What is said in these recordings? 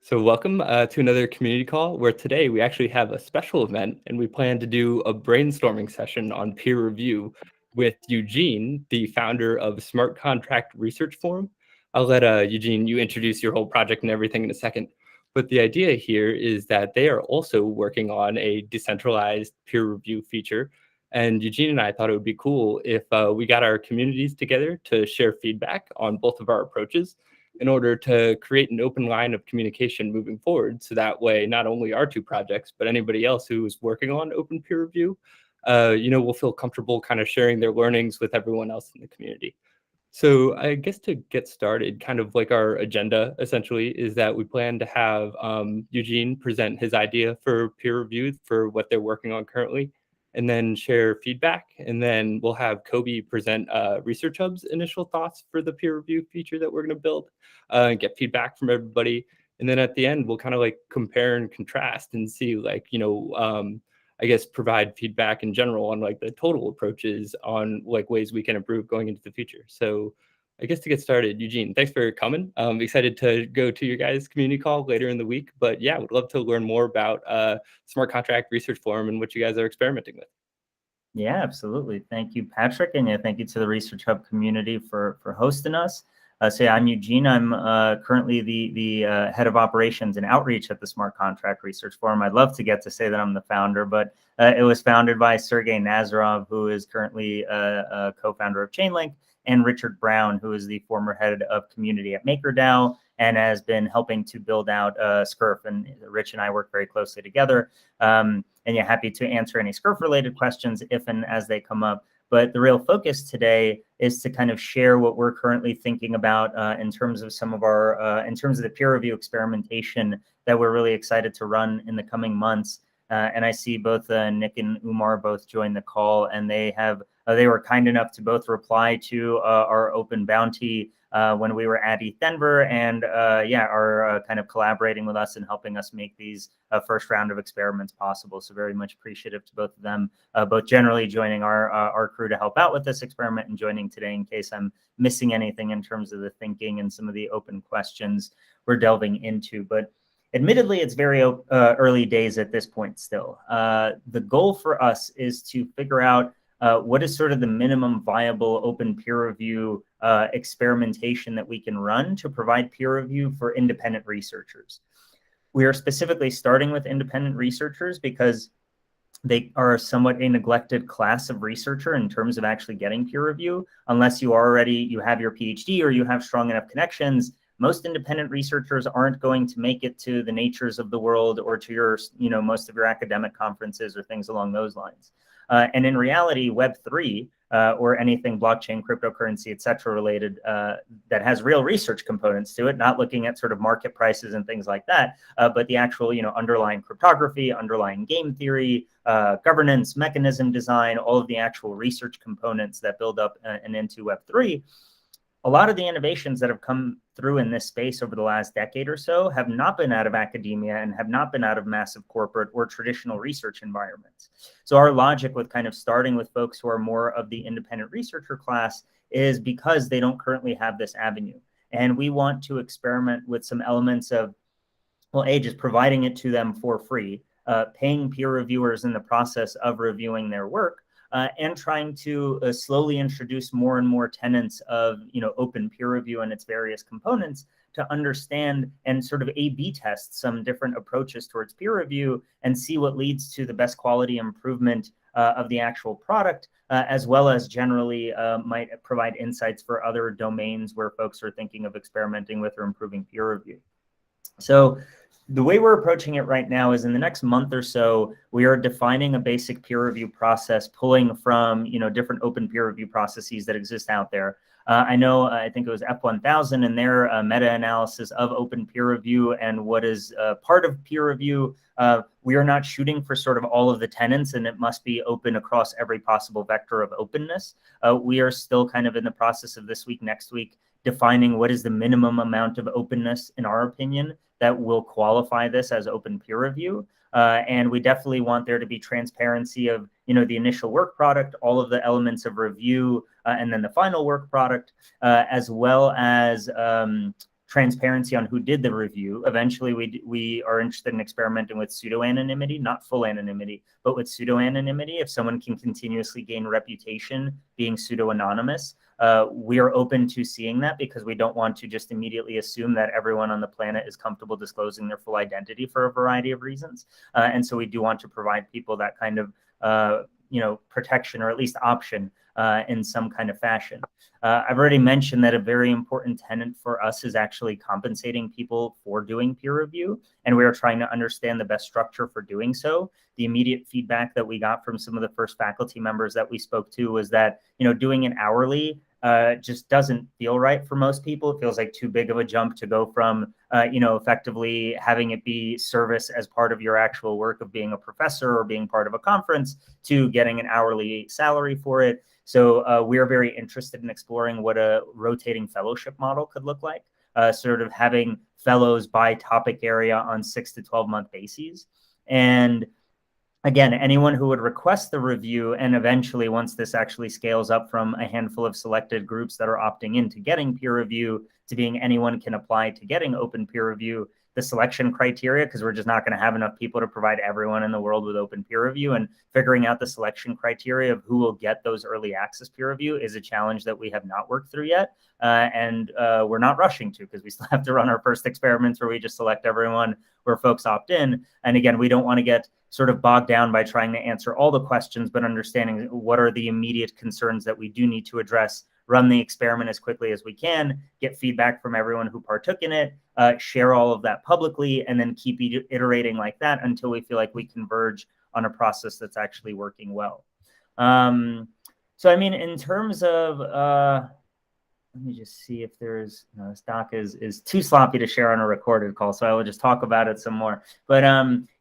So welcome to another community call where today we actually have a special event and we plan to do a brainstorming session on peer review with Eugene, the founder of Smart Contract Research Forum. I'll let Eugene, you introduce your whole project and everything in a second. But the idea here is that they are also working on a decentralized peer review feature. And Eugene and I thought it would be cool if we got our communities together to share feedback on both of our approaches in order to create an open line of communication moving forward. So that way, not only our two projects, but anybody else who is working on open peer review, will feel comfortable kind of sharing their learnings with everyone else in the community. So I guess to get started, kind of like our agenda essentially is that we plan to have Eugene present his idea for peer review for what they're working on currently, and then share feedback. And then we'll have Kobe present ResearchHub's initial thoughts for the peer review feature that we're going to build and get feedback from everybody. And then at the end, we'll kind of like compare and contrast and see I guess provide feedback in general on like the total approaches on like ways we can improve going into the future. So I guess to get started, Eugene, thanks for coming. I'm excited to go to your guys' community call later in the week. But yeah, would love to learn more about Smart Contract Research Forum and what you guys are experimenting with. Yeah, absolutely. Thank you, Patrick. And thank you to the ResearchHub community for hosting us. I'm Eugene. I'm currently the head of operations and outreach at the Smart Contract Research Forum. I'd love to get to say that I'm the founder, but it was founded by Sergey Nazarov, who is currently a co-founder of Chainlink, and Richard Brown, who is the former head of community at MakerDAO and has been helping to build out SCRF. And Rich and I work very closely together. And happy to answer any SCRF-related questions if and as they come up. But the real focus today is to kind of share what we're currently thinking about in terms of some of our, in terms of the peer review experimentation that we're really excited to run in the coming months. And I see both Nick and Umar both join the call, and they were kind enough to both reply to our open bounty when we were at ETH Denver, and are kind of collaborating with us and helping us make these first round of experiments possible. So very much appreciative to both of them, both generally joining our crew to help out with this experiment and joining today in case I'm missing anything in terms of the thinking and some of the open questions we're delving into. But admittedly, it's very early days at this point still. The goal for us is to figure out what is sort of the minimum viable open peer review experimentation that we can run to provide peer review for independent researchers. We are specifically starting with independent researchers because they are somewhat a neglected class of researcher in terms of actually getting peer review. Unless you have your PhD or you have strong enough connections, most independent researchers aren't going to make it to the Natures of the world or to your, most of your academic conferences or things along those lines. And in reality, Web3 or anything blockchain, cryptocurrency, et cetera, related that has real research components to it, not looking at sort of market prices and things like that, but the actual, underlying cryptography, underlying game theory, governance, mechanism design, all of the actual research components that build up and into Web3. A lot of the innovations that have come through in this space over the last decade or so have not been out of academia and have not been out of massive corporate or traditional research environments. So our logic with kind of starting with folks who are more of the independent researcher class is because they don't currently have this avenue. And we want to experiment with some elements of, just providing it to them for free, paying peer reviewers in the process of reviewing their work, and trying to slowly introduce more and more tenets of open peer review and its various components to understand and sort of A/B test some different approaches towards peer review and see what leads to the best quality improvement of the actual product, as well as generally might provide insights for other domains where folks are thinking of experimenting with or improving peer review. So the way we're approaching it right now is in the next month or so, we are defining a basic peer review process, pulling from different open peer review processes that exist out there. I think it was F1000 and their meta-analysis of open peer review and what is part of peer review. We are not shooting for sort of all of the tenets and it must be open across every possible vector of openness. We are still kind of in the process of this week, next week, defining what is the minimum amount of openness, in our opinion, that will qualify this as open peer review. And we definitely want there to be transparency of, the initial work product, all of the elements of review, and then the final work product, as well as transparency on who did the review. Eventually, we are interested in experimenting with pseudo-anonymity, not full anonymity, but with pseudo-anonymity. If someone can continuously gain reputation being pseudo-anonymous, we are open to seeing that, because we don't want to just immediately assume that everyone on the planet is comfortable disclosing their full identity for a variety of reasons. And so we do want to provide people that kind of protection, or at least option in some kind of fashion. I've already mentioned that a very important tenet for us is actually compensating people for doing peer review, and we are trying to understand the best structure for doing so. The immediate feedback that we got from some of the first faculty members that we spoke to was that, doing it hourly just doesn't feel right for most people. It feels like too big of a jump to go from, effectively having it be service as part of your actual work of being a professor or being part of a conference, to getting an hourly salary for it. So we are very interested in exploring what a rotating fellowship model could look like, sort of having fellows by topic area on 6 to 12-month bases. And again, anyone who would request the review, and eventually, once this actually scales up from a handful of selected groups that are opting into getting peer review to being anyone can apply to getting open peer review, the selection criteria, because we're just not going to have enough people to provide everyone in the world with open peer review, and figuring out the selection criteria of who will get those early access peer review is a challenge that we have not worked through yet. And we're not rushing to, because we still have to run our first experiments where we just select everyone where folks opt in. And again, we don't want to get sort of bogged down by trying to answer all the questions, but understanding what are the immediate concerns that we do need to address, run the experiment as quickly as we can, get feedback from everyone who partook in it, share all of that publicly, and then keep iterating like that until we feel like we converge on a process that's actually working well. So, I mean, in terms of, let me just see if there's, this doc is too sloppy to share on a recorded call, so I will just talk about it some more. But,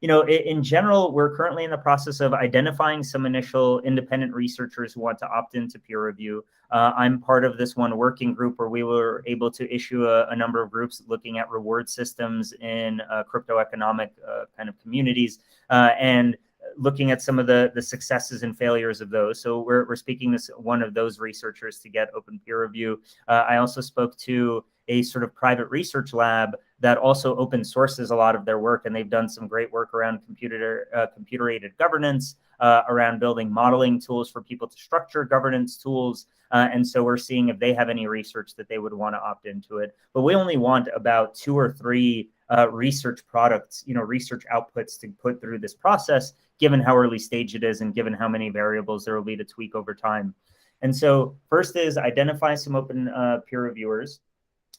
in general, we're currently in the process of identifying some initial independent researchers who want to opt into peer review. I'm part of this one working group where we were able to issue a number of groups looking at reward systems in crypto economic kind of communities, and looking at some of the successes and failures of those. So we're speaking to one of those researchers to get open peer review. I also spoke to a sort of private research lab that also open sources a lot of their work, and they've done some great work around computer-aided governance, around building modeling tools for people to structure governance tools. And so we're seeing if they have any research that they would want to opt into it. But we only want about 2 or 3 research products, research outputs to put through this process, given how early stage it is and given how many variables there will be to tweak over time. And so first is identify some open peer reviewers,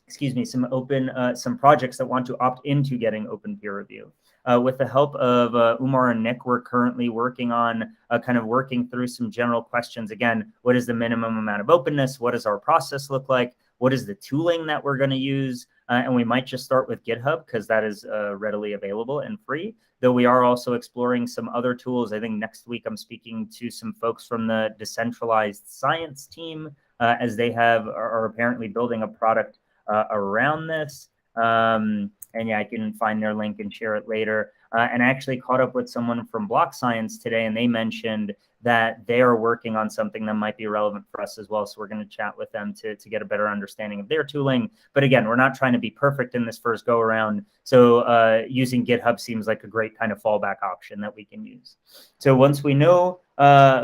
some projects that want to opt into getting open peer review. With the help of Umar and Nick, we're currently working on working through some general questions. Again, what is the minimum amount of openness? What does our process look like? What is the tooling that we're going to use? And we might just start with GitHub, because that is readily available and free, though we are also exploring some other tools. I think next week I'm speaking to some folks from the decentralized science team, as they are apparently building a product around this. And yeah, I can find their link and share it later. And I actually caught up with someone from Block Science today, and they mentioned that they are working on something that might be relevant for us as well. So we're going to chat with them to get a better understanding of their tooling. But again, we're not trying to be perfect in this first go around. So using GitHub seems like a great kind of fallback option that we can use. So once we know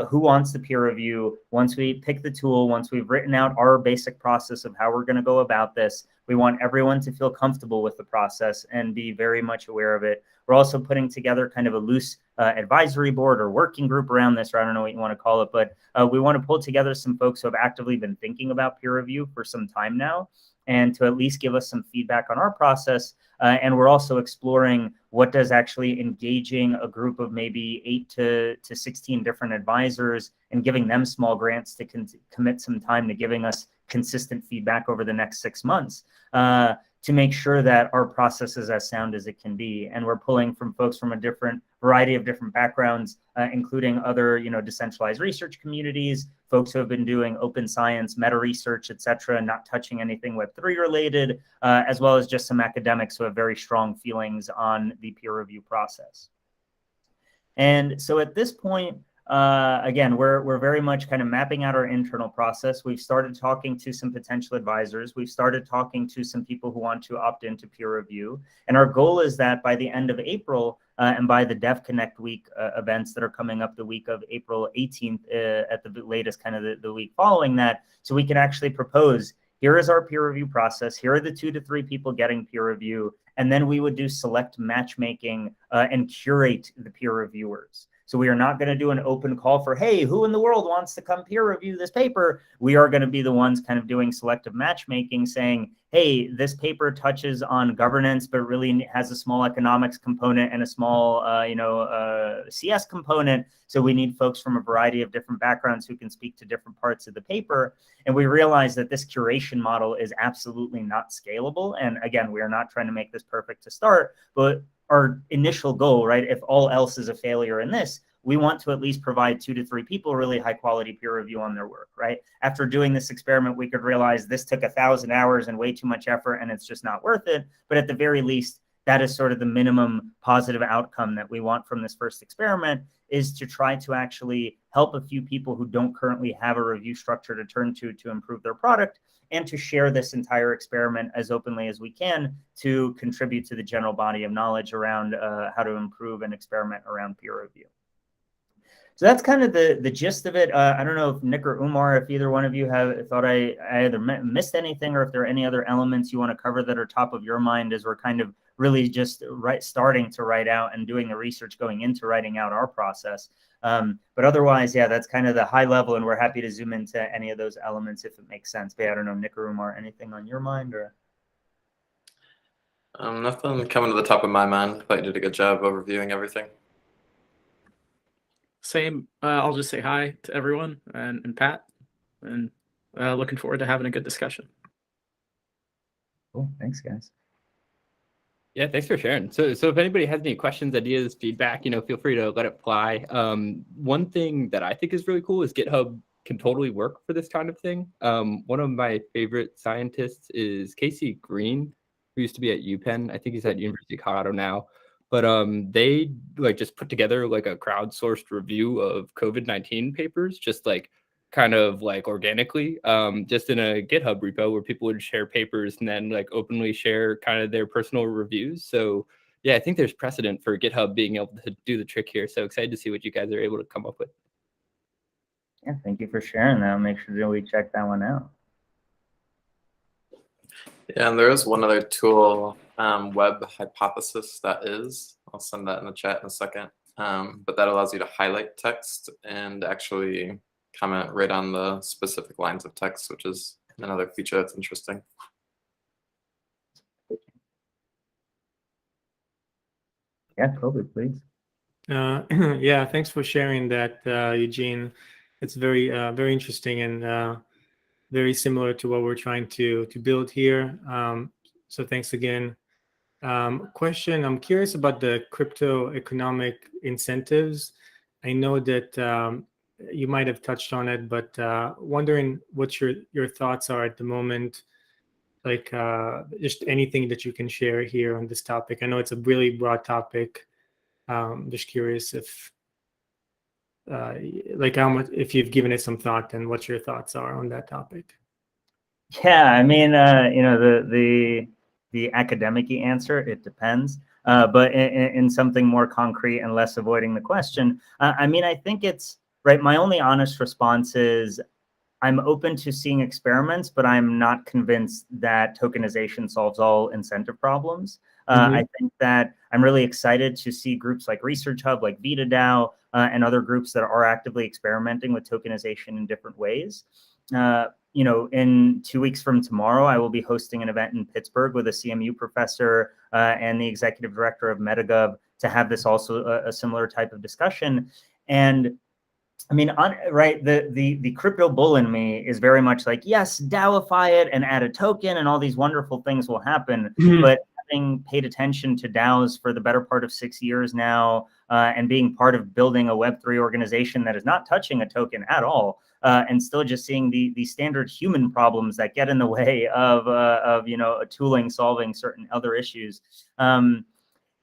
who wants the peer review, once we pick the tool, once we've written out our basic process of how we're going to go about this, we want everyone to feel comfortable with the process and be very much aware of it. We're also putting together kind of a loose advisory board or working group around this, or I don't know what you want to call it, but we want to pull together some folks who have actively been thinking about peer review for some time now, and to at least give us some feedback on our process. And we're also exploring what does actually engaging a group of maybe 8 to 16 different advisors and giving them small grants to commit some time to giving us consistent feedback over the next 6 months, to make sure that our process is as sound as it can be. And we're pulling from folks from a variety of different backgrounds, including other, decentralized research communities, folks who have been doing open science, meta research, et cetera, not touching anything Web3 related, as well as just some academics who have very strong feelings on the peer review process. And so at this point, again, we're very much kind of mapping out our internal process. We've started talking to some potential advisors. We've started talking to some people who want to opt into peer review. And our goal is that by the end of April and by the Dev Connect Week events that are coming up the week of April 18th at the latest, kind of the week following that, so we can actually propose, here is our peer review process. Here are the 2 to 3 people getting peer review. And then we would do select matchmaking and curate the peer reviewers. So we are not going to do an open call for, hey, who in the world wants to come peer review this paper? We are going to be the ones kind of doing selective matchmaking, saying, hey, this paper touches on governance, but really has a small economics component and a small, CS component. So we need folks from a variety of different backgrounds who can speak to different parts of the paper. And we realize that this curation model is absolutely not scalable. And again, we are not trying to make this perfect to start, but our initial goal, right, if all else is a failure in this, we want to at least provide 2 to 3 people really high quality peer review on their work, right? After doing this experiment, we could realize this took 1,000 hours and way too much effort and it's just not worth it. But at the very least, that is sort of the minimum positive outcome that we want from this first experiment, is to try to actually help a few people who don't currently have a review structure to turn to improve their product, and to share this entire experiment as openly as we can to contribute to the general body of knowledge around how to improve and experiment around peer review. So that's kind of the gist of it. I don't know if Nick or Umar, if either one of you have thought I either missed anything, or if there are any other elements you want to cover that are top of your mind as we're kind of really just starting to write out and doing the research going into writing out our process. But otherwise, yeah, that's kind of the high level, and we're happy to zoom into any of those elements if it makes sense. But yeah, I don't know, Nick or Umar, anything on your mind? Or nothing coming to the top of my mind. I thought you did a good job overviewing everything. Same. I'll just say hi to everyone and Pat, and looking forward to having a good discussion. Cool. Thanks, guys. Yeah, thanks for sharing. So if anybody has any questions, ideas, feedback, feel free to let it fly. One thing that I think is really cool is GitHub can totally work for this kind of thing. One of my favorite scientists is Casey Green, who used to be at UPenn. I think he's at University of Colorado now. But they just put together a crowdsourced review of COVID-19 papers, just kind of organically, just in a GitHub repo where people would share papers and then openly share kind of their personal reviews. So yeah, I think there's precedent for GitHub being able to do the trick here. So excited to see what you guys are able to come up with. Yeah, thank you for sharing that. I'll make sure that we check that one out. Yeah, and there is one other tool, Web Hypothesis, that is. I'll send that in the chat in a second. But that allows you to highlight text and actually comment right on the specific lines of text, which is another feature that's interesting. Yeah, Kobe, please. Yeah, thanks for sharing that, Eugene. It's very interesting and very similar to what we're trying to build here. So thanks again. Question, I'm curious about the crypto economic incentives. I know that you might have touched on it, but wondering what your thoughts are at the moment, just anything that you can share here on this topic. I know it's a really broad topic. Just curious if how much, if you've given it some thought, and what your thoughts are on that topic. Yeah, I mean, the academic answer, it depends. But in something more concrete and less avoiding the question, I mean, I think it's right. My only honest response is I'm open to seeing experiments, but I'm not convinced that tokenization solves all incentive problems. I think that I'm really excited to see groups like ResearchHub, like VitaDAO, and other groups that are actively experimenting with tokenization in different ways. In 2 weeks from tomorrow, I will be hosting an event in Pittsburgh with a CMU professor and the executive director of MetaGov to have this also a similar type of discussion. And I mean, the crypto bull in me is very much like, yes, DAOify it and add a token and all these wonderful things will happen. But having paid attention to DAOs for the better part of 6 years now, and being part of building a Web3 organization that is not touching a token at all, and still just seeing the standard human problems that get in the way of a tooling solving certain other issues.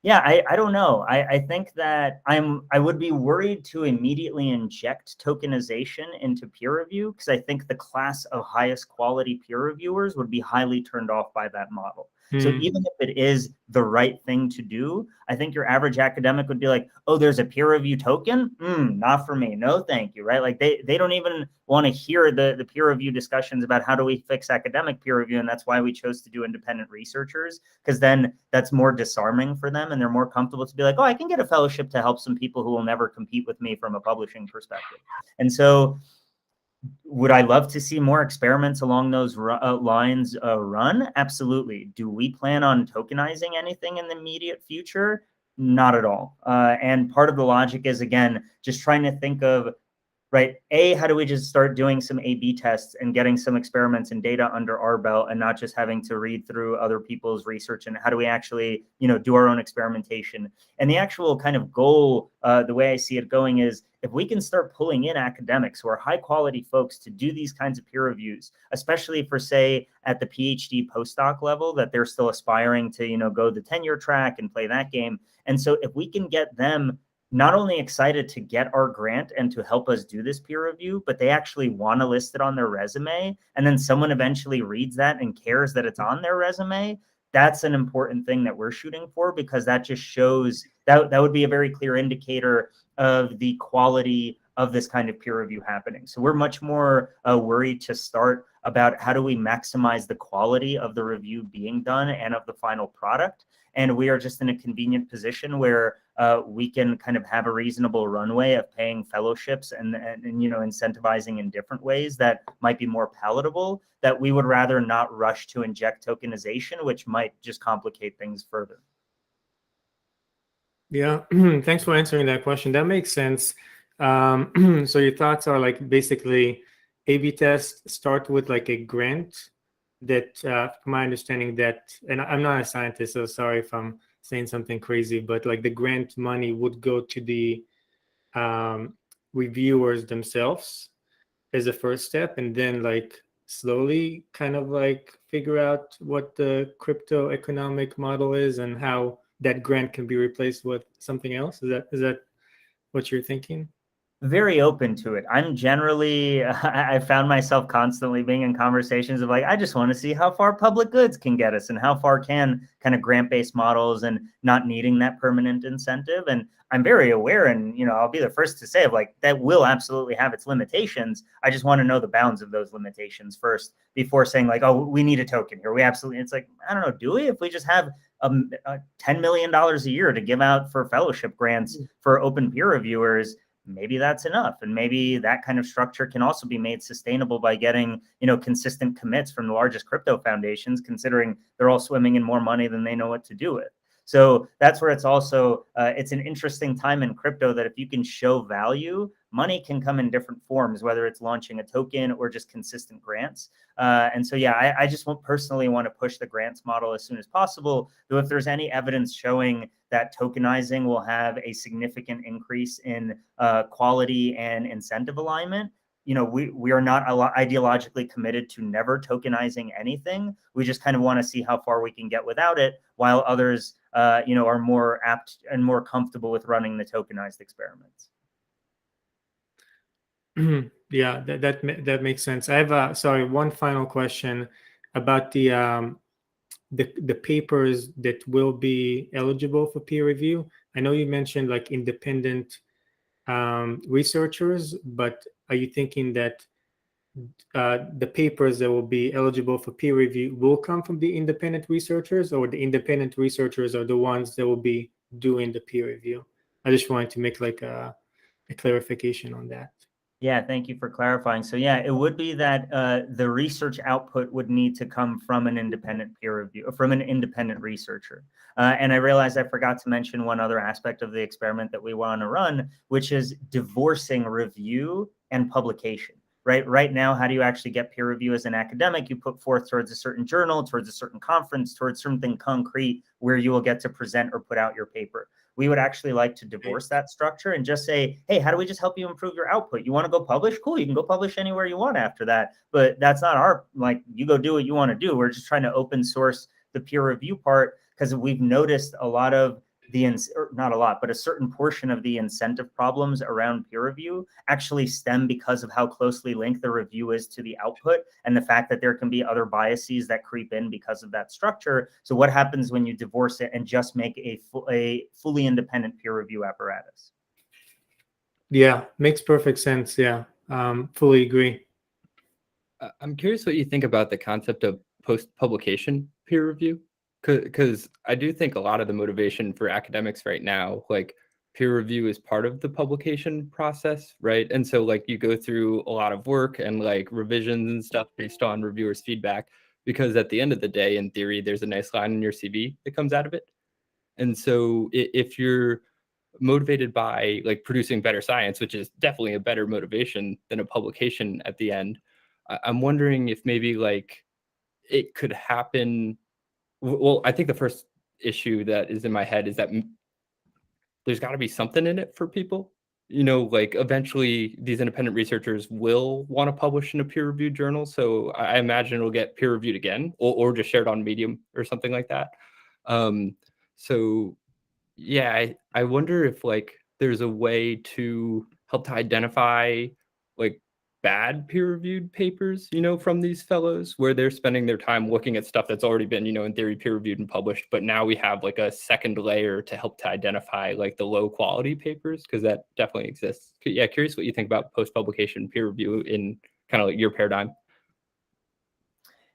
Yeah, I don't know. I think that I would be worried to immediately inject tokenization into peer review, because I think the class of highest quality peer reviewers would be highly turned off by that model. So even if it is the right thing to do, I think your average academic would be like, oh, there's a peer review token? Not for me. No, thank you, right? Like they don't even want to hear the peer review discussions about how do we fix academic peer review. And that's why we chose to do independent researchers, because then that's more disarming for them and they're more comfortable to be like, oh, I can get a fellowship to help some people who will never compete with me from a publishing perspective. And so would I love to see more experiments along those lines run? Absolutely. Do we plan on tokenizing anything in the immediate future? Not at all. And part of the logic is, again, just trying to think of, right, how do we just start doing some A/B tests and getting some experiments and data under our belt and not just having to read through other people's research, and how do we actually, do our own experimentation? And the actual kind of goal, the way I see it going is, if we can start pulling in academics who are high quality folks to do these kinds of peer reviews, especially for, say, at the PhD postdoc level, that they're still aspiring to, go the tenure track and play that game. And so if we can get them not only excited to get our grant and to help us do this peer review, but they actually want to list it on their resume, and then someone eventually reads that and cares that it's on their resume, that's an important thing that we're shooting for, because that just shows that would be a very clear indicator of the quality of this kind of peer review happening. So we're much more worried to start about how do we maximize the quality of the review being done and of the final product. And we are just in a convenient position where we can kind of have a reasonable runway of paying fellowships and incentivizing in different ways that might be more palatable, that we would rather not rush to inject tokenization, which might just complicate things further. Yeah, thanks for answering that question. That makes sense. So your thoughts are like basically A/B tests start with like a grant that, from my understanding, that, and I'm not a scientist, so sorry if I'm saying something crazy, but like the grant money would go to the reviewers themselves as a first step, and then like slowly kind of like figure out what the crypto economic model is and how that grant can be replaced with something else. Is that what you're thinking? Very open to it. I'm generally, I found myself constantly being in conversations of like, I just want to see how far public goods can get us and how far can kind of grant-based models and not needing that permanent incentive. And I'm very aware, and, I'll be the first to say of like, that will absolutely have its limitations. I just want to know the bounds of those limitations first before saying like, oh, we need a token here. It's like, I don't know, do we? If we just have $10 million a year to give out for fellowship grants for open peer reviewers, maybe that's enough. And maybe that kind of structure can also be made sustainable by getting, consistent commits from the largest crypto foundations, considering they're all swimming in more money than they know what to do with. So that's where it's also, it's an interesting time in crypto that if you can show value, money can come in different forms, whether it's launching a token or just consistent grants. And so, yeah, I just personally want to push the grants model as soon as possible, though if there's any evidence showing that tokenizing will have a significant increase in quality and incentive alignment, we are not ideologically committed to never tokenizing anything. We just kind of want to see how far we can get without it, while others, are more apt and more comfortable with running the tokenized experiments. Yeah, that makes sense. I have one final question about the papers that will be eligible for peer review. I know you mentioned like independent researchers, but are you thinking that the papers that will be eligible for peer review will come from the independent researchers, or the independent researchers are the ones that will be doing the peer review? I just wanted to make like a clarification on that. Yeah, thank you for clarifying. So yeah, it would be that the research output would need to come from an independent peer review, from an independent researcher. And I realized I forgot to mention one other aspect of the experiment that we want to run, which is divorcing review and publication. Right now, how do you actually get peer review as an academic? You put forth towards a certain journal, towards a certain conference, towards something concrete where you will get to present or put out your paper. We would actually like to divorce that structure and just say, hey, how do we just help you improve your output? You want to go publish? Cool, you can go publish anywhere you want after that. But that's not our, like, you go do what you want to do. We're just trying to open source the peer review part, because we've noticed a lot of or not a lot, but a certain portion of the incentive problems around peer review actually stem because of how closely linked the review is to the output, and the fact that there can be other biases that creep in because of that structure. So what happens when you divorce it and just make a fully independent peer review apparatus? Yeah, makes perfect sense. Yeah, fully agree. I'm curious what you think about the concept of post-publication peer review, because I do think a lot of the motivation for academics right now, like peer review is part of the publication process, right? And so like you go through a lot of work and like revisions and stuff based on reviewers' feedback, because at the end of the day, in theory, there's a nice line in your CV that comes out of it. And so if you're motivated by like producing better science, which is definitely a better motivation than a publication at the end, I'm wondering if maybe like it could happen. Well, I think the first issue that is in my head is that there's got to be something in it for people. You know, like eventually these independent researchers will want to publish in a peer-reviewed journal. So I imagine it'll get peer-reviewed again, or just shared on Medium or something like that. So yeah, I wonder if like there's a way to help to identify like bad peer-reviewed papers, you know, from these fellows, where they're spending their time looking at stuff that's already been, you know, in theory peer-reviewed and published, but now we have like a second layer to help to identify like the low quality papers, because that definitely exists. Yeah, curious what you think about post-publication peer review in kind of like your paradigm.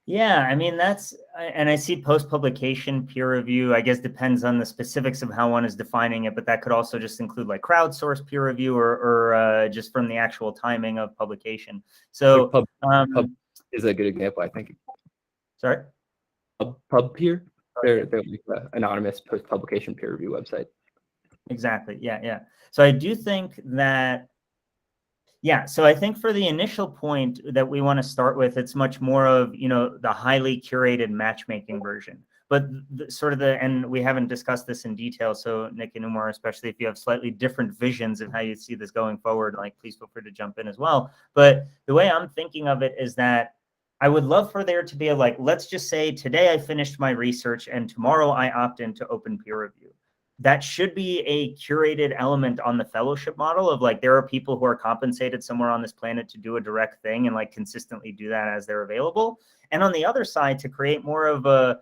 Yeah, I mean, and I see post-publication peer review, I guess depends on the specifics of how one is defining it, but that could also just include like crowdsourced peer review or just from the actual timing of publication. So Pub is a good example, I think. Sorry? PubPeer, they're like anonymous post-publication peer review website. Exactly, yeah. So I do think that, yeah, so I think for the initial point that we want to start with, it's much more of, you know, the highly curated matchmaking version. But and we haven't discussed this in detail, so Nick and Umar, especially if you have slightly different visions of how you see this going forward, like please feel free to jump in as well. But the way I'm thinking of it is that I would love for there to be like, let's just say today I finished my research and tomorrow I opt into open peer review. That should be a curated element on the fellowship model of like, there are people who are compensated somewhere on this planet to do a direct thing and like consistently do that as they're available. And on the other side, to create more of a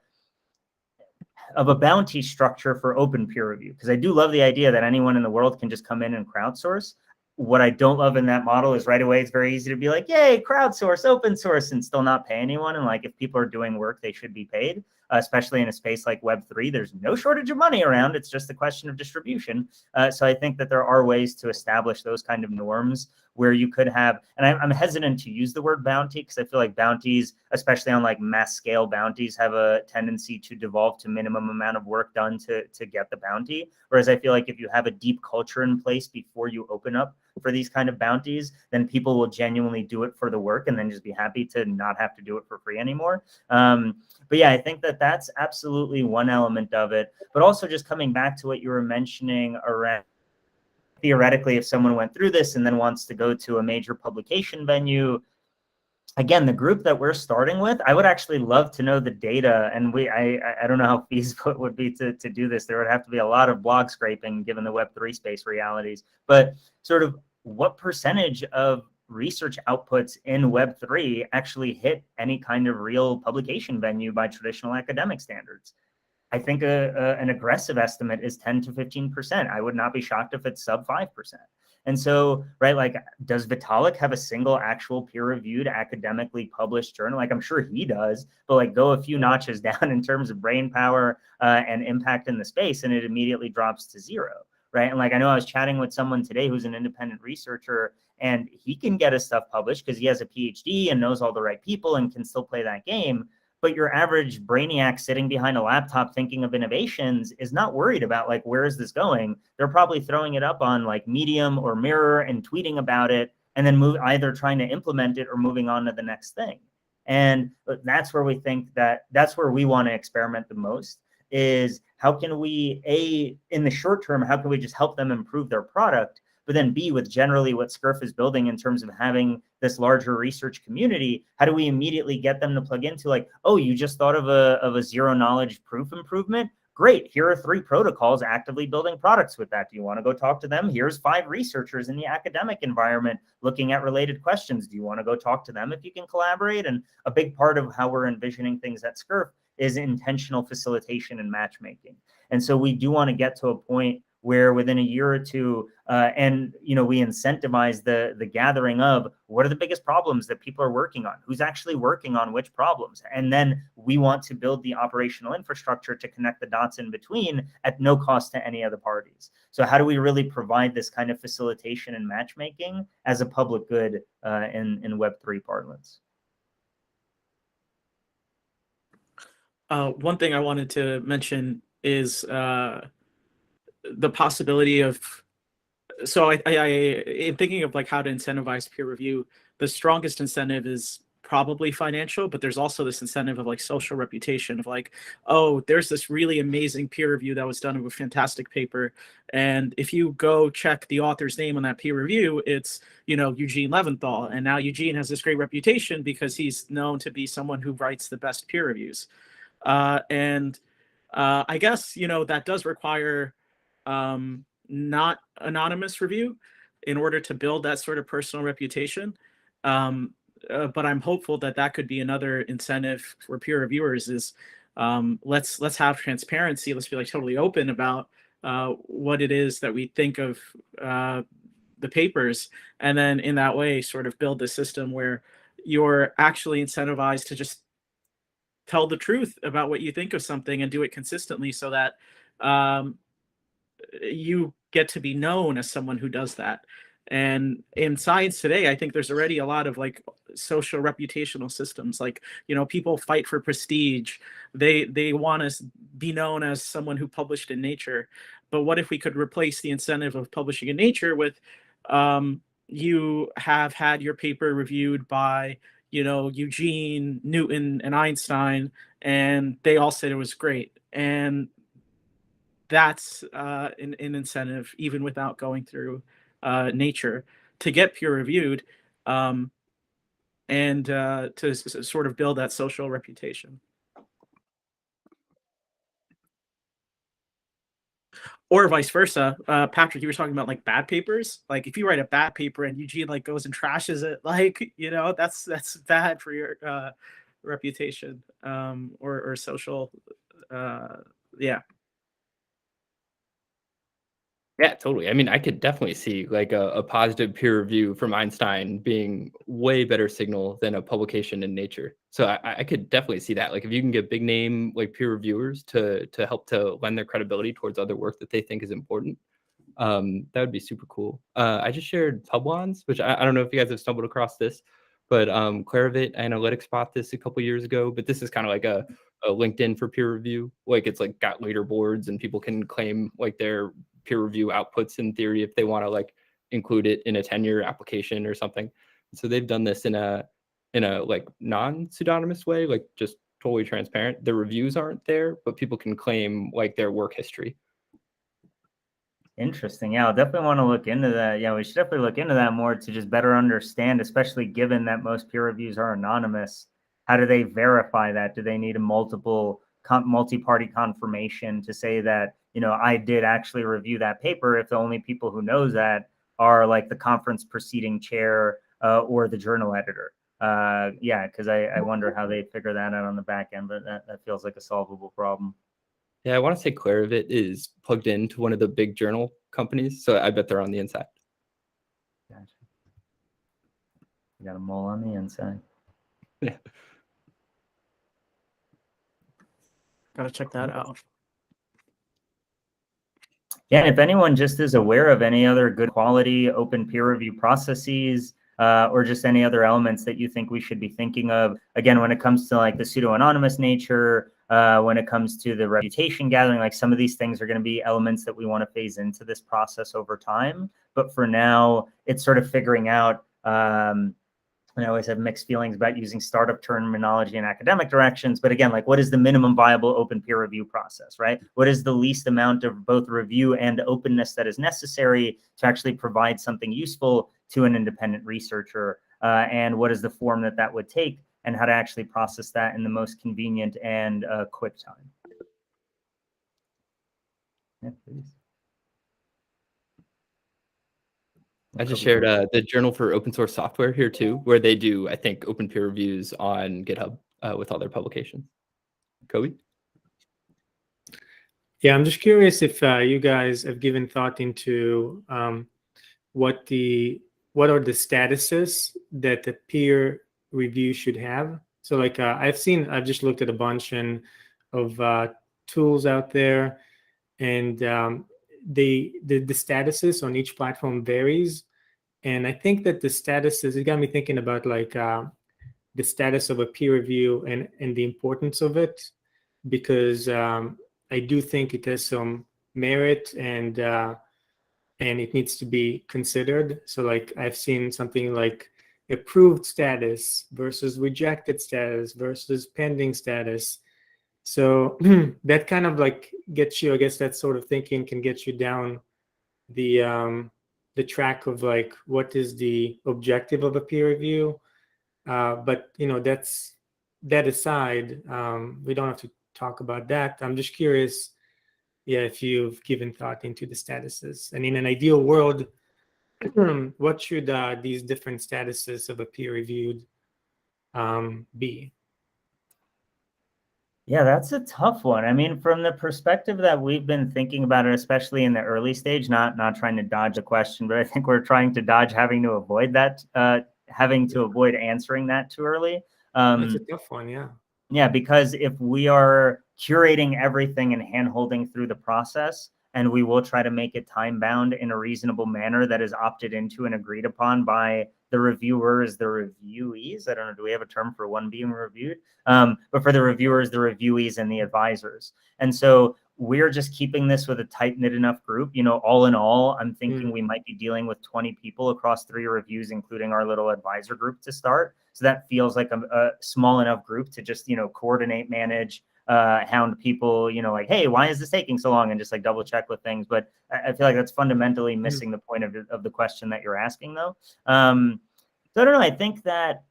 bounty structure for open peer review. Because I do love the idea that anyone in the world can just come in and crowdsource. What I don't love in that model is right away, it's very easy to be like, yay, crowdsource, open source, and still not pay anyone. And like, if people are doing work, they should be paid, especially in a space like Web3. There's no shortage of money around. It's just a question of distribution. So I think that there are ways to establish those kind of norms where you could have, and I'm hesitant to use the word bounty because I feel like bounties, especially on like mass scale bounties, have a tendency to devolve to minimum amount of work done to get the bounty. Whereas I feel like if you have a deep culture in place before you open up for these kind of bounties, then people will genuinely do it for the work and then just be happy to not have to do it for free anymore. But yeah, I think that that's absolutely one element of it. But also just coming back to what you were mentioning around, theoretically, if someone went through this and then wants to go to a major publication venue, again, the group that we're starting with, I would actually love to know the data. And I don't know how feasible it would be to do this. There would have to be a lot of blog scraping given the Web3 space realities. But sort of what percentage of research outputs in Web3 actually hit any kind of real publication venue by traditional academic standards? I think an aggressive estimate is 10 to 15%. I would not be shocked if it's sub 5%. And so, right, like, does Vitalik have a single actual peer-reviewed academically published journal? Like, I'm sure he does, but like go a few notches down in terms of brain power and impact in the space, and it immediately drops to zero, right? And like, I know I was chatting with someone today who's an independent researcher, and he can get his stuff published because he has a PhD and knows all the right people and can still play that game. But your average brainiac sitting behind a laptop thinking of innovations is not worried about like, where is this going? They're probably throwing it up on like Medium or Mirror and tweeting about it, and then either trying to implement it or moving on to the next thing. And that's where we think that's where we want to experiment the most, is how can we, in the short term, how can we just help them improve their product? But then B, with generally what SCRF is building in terms of having this larger research community, how do we immediately get them to plug into like, oh, you just thought of a zero knowledge proof improvement? Great, here are 3 protocols actively building products with that. Do you want to go talk to them? Here's 5 researchers in the academic environment looking at related questions. Do you want to go talk to them if you can collaborate? And a big part of how we're envisioning things at SCRF is intentional facilitation and matchmaking. And so we do want to get to a point where within a year or two, and we incentivize the gathering of what are the biggest problems that people are working on, who's actually working on which problems, and then we want to build the operational infrastructure to connect the dots in between at no cost to any other parties. So how do we really provide this kind of facilitation and matchmaking as a public good in Web3 parlance? One thing I wanted to mention is the possibility of, so I in thinking of like how to incentivize peer review, the strongest incentive is probably financial, but there's also this incentive of like social reputation of like, oh, there's this really amazing peer review that was done of a fantastic paper, and if you go check the author's name on that peer review, it's Eugene Leventhal, and now Eugene has this great reputation because he's known to be someone who writes the best peer reviews, and I guess that does require not anonymous review in order to build that sort of personal reputation. But I'm hopeful that could be another incentive for peer reviewers is let's have transparency. Let's be like totally open about what it is that we think of the papers. And then in that way, sort of build the system where you're actually incentivized to just tell the truth about what you think of something and do it consistently so that you get to be known as someone who does that. And in science today, I think there's already a lot of like social reputational systems. Like, people fight for prestige. They want to be known as someone who published in Nature. But what if we could replace the incentive of publishing in Nature with you have had your paper reviewed by Eugene, Newton, and Einstein, and they all said it was great. And that's an incentive, even without going through Nature, to get peer reviewed and to sort of build that social reputation. Or vice versa. Patrick, you were talking about like bad papers. Like if you write a bad paper and Eugene like goes and trashes it, like, that's bad for your reputation or social. Yeah. Yeah, totally. I mean, I could definitely see like a positive peer review from Einstein being way better signal than a publication in Nature. So I could definitely see that. Like if you can get big name like peer reviewers to help to lend their credibility towards other work that they think is important, that would be super cool. I just shared Publons, which I don't know if you guys have stumbled across this, but Claravit Analytics bought this a couple years ago. But this is kind of like a LinkedIn for peer review. Like it's like got leaderboards and people can claim like their peer review outputs in theory if they want to like include it in a tenure application or something. So they've done this in a like non-pseudonymous way, like just totally transparent. The reviews aren't there, but people can claim like their work history. Interesting. Yeah, I'll definitely want to look into that. Yeah, we should definitely look into that more to just better understand, especially given that most peer reviews are anonymous. How do they verify that? Do they need a multi-party confirmation to say that, I did actually review that paper if the only people who knows that are like the conference proceeding chair or the journal editor? Yeah, because I wonder how they figure that out on the back end, but that feels like a solvable problem. Yeah, I want to say Claravit is plugged into one of the big journal companies, so I bet they're on the inside. Gotcha. You got a mole on the inside. Yeah. Gotta check that out. Yeah, if anyone just is aware of any other good quality open peer review processes or just any other elements that you think we should be thinking of, again, when it comes to like the pseudo-anonymous nature, when it comes to the reputation gathering, like some of these things are going to be elements that we want to phase into this process over time. But for now, it's sort of figuring out, I always have mixed feelings about using startup terminology in academic directions. But again, like what is the minimum viable open peer review process, right? What is the least amount of both review and openness that is necessary to actually provide something useful to an independent researcher? And what is the form that would take and how to actually process that in the most convenient and quick time? Yeah, please. I just shared the Journal for Open Source Software here too, where they do, I think, open peer reviews on GitHub with all their publications. Kobe? Yeah, I'm just curious if you guys have given thought into what are the statuses that the peer review should have. So like I've just looked at a bunch of tools out there, and the statuses on each platform varies. And I think that the statuses, it got me thinking about like the status of a peer review and the importance of it, because I do think it has some merit and it needs to be considered. So like I've seen something like approved status versus rejected status versus pending status. So that kind of like gets you, I guess that sort of thinking can get you down the track of like what is the objective of a peer review. But that aside, we don't have to talk about that. I'm just curious, yeah, if you've given thought into the statuses. And in an ideal world, what should these different statuses of a peer reviewed be? Yeah, that's a tough one. I mean, from the perspective that we've been thinking about it, especially in the early stage, not trying to dodge a question, but I think we're trying to dodge having to avoid that, having to avoid answering that too early. That's a tough one, yeah. Yeah, because if we are curating everything and hand-holding through the process, and we will try to make it time-bound in a reasonable manner that is opted into and agreed upon by the reviewers, the reviewees. I don't know, do we have a term for one being reviewed? But for the reviewers, the reviewees, and the advisors. And so we're just keeping this with a tight-knit enough group. All in all, I'm thinking we might be dealing with 20 people across 3 reviews, including our little advisor group to start. So that feels like a small enough group to just, coordinate, manage, hound people, like, hey, why is this taking so long? And just like double check with things. But I feel like that's fundamentally missing the point of the question that you're asking, though. So I don't know. I think that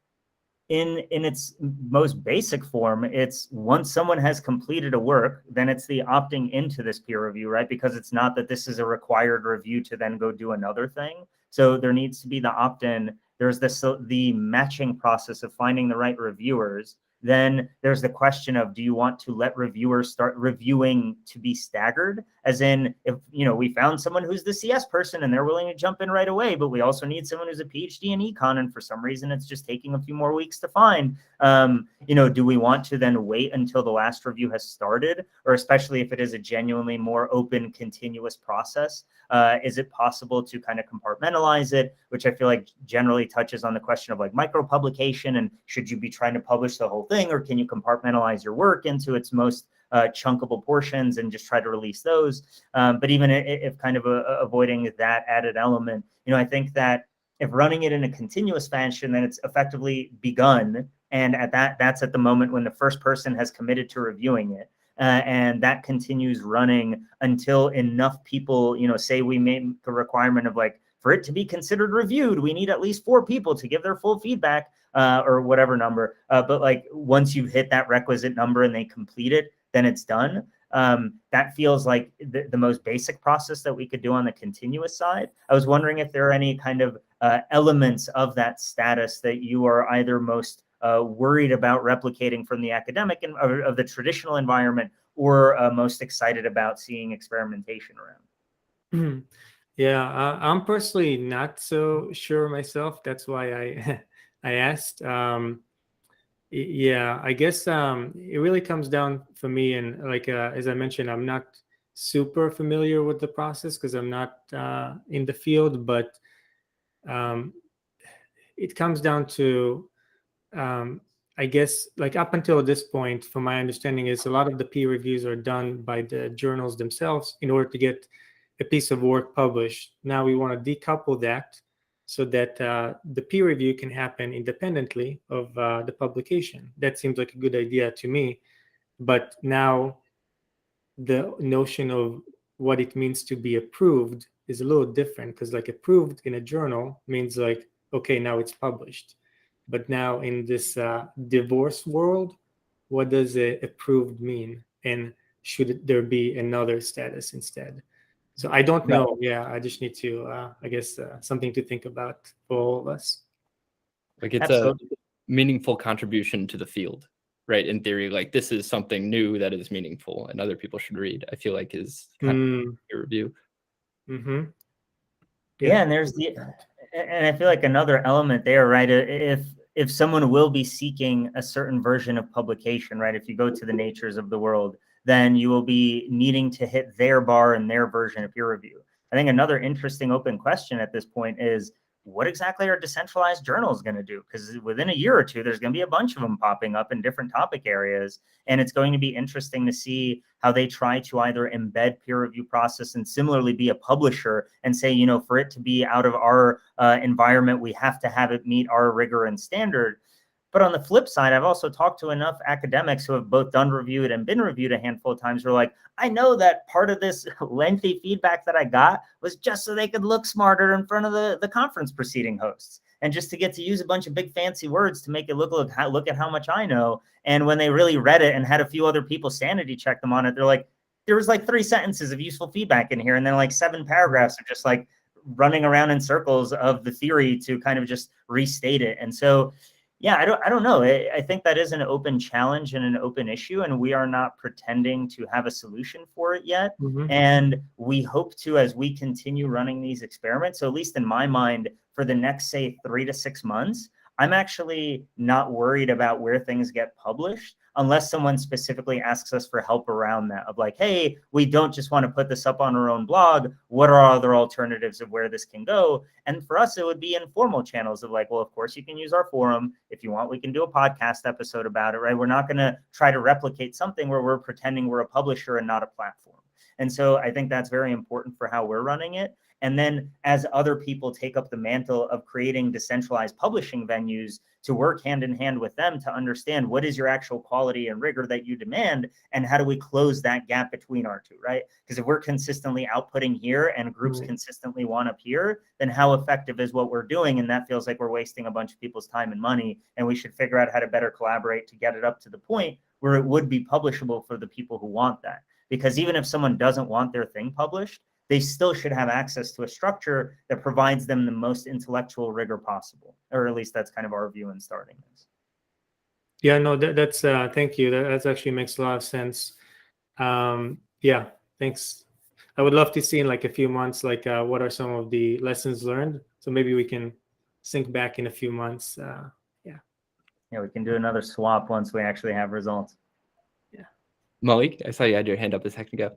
in its most basic form, it's once someone has completed a work, then it's the opting into this peer review, right? Because it's not that this is a required review to then go do another thing. So there needs to be the opt-in. There's the matching process of finding the right reviewers. Then there's the question of, do you want to let reviewers start reviewing to be staggered? As in, if we found someone who's the CS person and they're willing to jump in right away, but we also need someone who's a PhD in econ, and for some reason it's just taking a few more weeks to find. Do we want to then wait until the last review has started? Or especially if it is a genuinely more open, continuous process, is it possible to kind of compartmentalize it, which I feel like generally touches on the question of like micro publication, and should you be trying to publish the whole thing, or can you compartmentalize your work into its most chunkable portions and just try to release those? But even if kind of avoiding that added element, I think that if running it in a continuous fashion, then it's effectively begun. And that's at the moment when the first person has committed to reviewing it. And that continues running until enough people, say we make a requirement of like, for it to be considered reviewed, we need at least 4 people to give their full feedback, or whatever number. But like once you've hit that requisite number and they complete it, then it's done. That feels like the most basic process that we could do on the continuous side. I was wondering if there are any kind of elements of that status that you are either most worried about replicating from the academic and of the traditional environment, or most excited about seeing experimentation around. Yeah, I'm personally not so sure myself. That's why I asked. Yeah, I guess it really comes down for me, and like as I mentioned, I'm not super familiar with the process because I'm not in the field, but it comes down to I guess like up until this point, from my understanding, is a lot of the peer reviews are done by the journals themselves in order to get a piece of work published. Now we want to decouple that so that the peer review can happen independently of the publication. That seems like a good idea to me. But now the notion of what it means to be approved is a little different, because like approved in a journal means like, okay, now it's published. But now in this divorce world, what does approved mean? And should there be another status instead? So I don't know. Yeah, I just need to, I guess, something to think about for all of us. Like it's Absolutely. a meaningful contribution to the field, right? In theory, like this is something new that is meaningful and other people should read, I feel like is kind of peer review. Mm-hmm. Yeah, and and I feel like another element there, right? If someone will be seeking a certain version of publication, right? If you go to the Natures of the world, then you will be needing to hit their bar and their version of peer review. I think another interesting open question at this point is, what exactly are decentralized journals going to do? Because within a year or two, there's going to be a bunch of them popping up in different topic areas. And it's going to be interesting to see how they try to either embed peer review process and similarly be a publisher and say, you know, for it to be out of our environment, we have to have it meet our rigor and standard. But on the flip side, I've also talked to enough academics who have both done reviewed and been reviewed a handful of times who are like, I know that part of this lengthy feedback that I got was just so they could look smarter in front of the conference proceeding hosts and just to get to use a bunch of big fancy words to make it look at how much I know. And when they really read it and had a few other people sanity check them on it, they're like, there was like 3 sentences of useful feedback in here. And then like 7 paragraphs of just like running around in circles of the theory to kind of just restate it. And so, yeah, I don't know. I think that is an open challenge and an open issue, and we are not pretending to have a solution for it yet. And we hope to, as we continue running these experiments, so at least in my mind, for the next, say, 3 to 6 months, I'm actually not worried about where things get published unless someone specifically asks us for help around that of like, hey, we don't just want to put this up on our own blog. What are other alternatives of where this can go? And for us, it would be informal channels of like, well, of course, you can use our forum. If you want, we can do a podcast episode about it, right? We're not going to try to replicate something where we're pretending we're a publisher and not a platform. And so I think that's very important for how we're running it. And then as other people take up the mantle of creating decentralized publishing venues, to work hand in hand with them to understand what is your actual quality and rigor that you demand, and how do we close that gap between our two, right? Because if we're consistently outputting here and groups consistently want up here, then how effective is what we're doing? And that feels like we're wasting a bunch of people's time and money, and we should figure out how to better collaborate to get it up to the point where it would be publishable for the people who want that. Because even if someone doesn't want their thing published, they still should have access to a structure that provides them the most intellectual rigor possible, or at least that's kind of our view in starting this. Yeah, no, that's thank you. That actually makes a lot of sense. Yeah, thanks. I would love to see in like a few months, like what are some of the lessons learned? So maybe we can sync back in a few months. Yeah, we can do another swap once we actually have results. Yeah. Malik, I saw you had your hand up a second ago.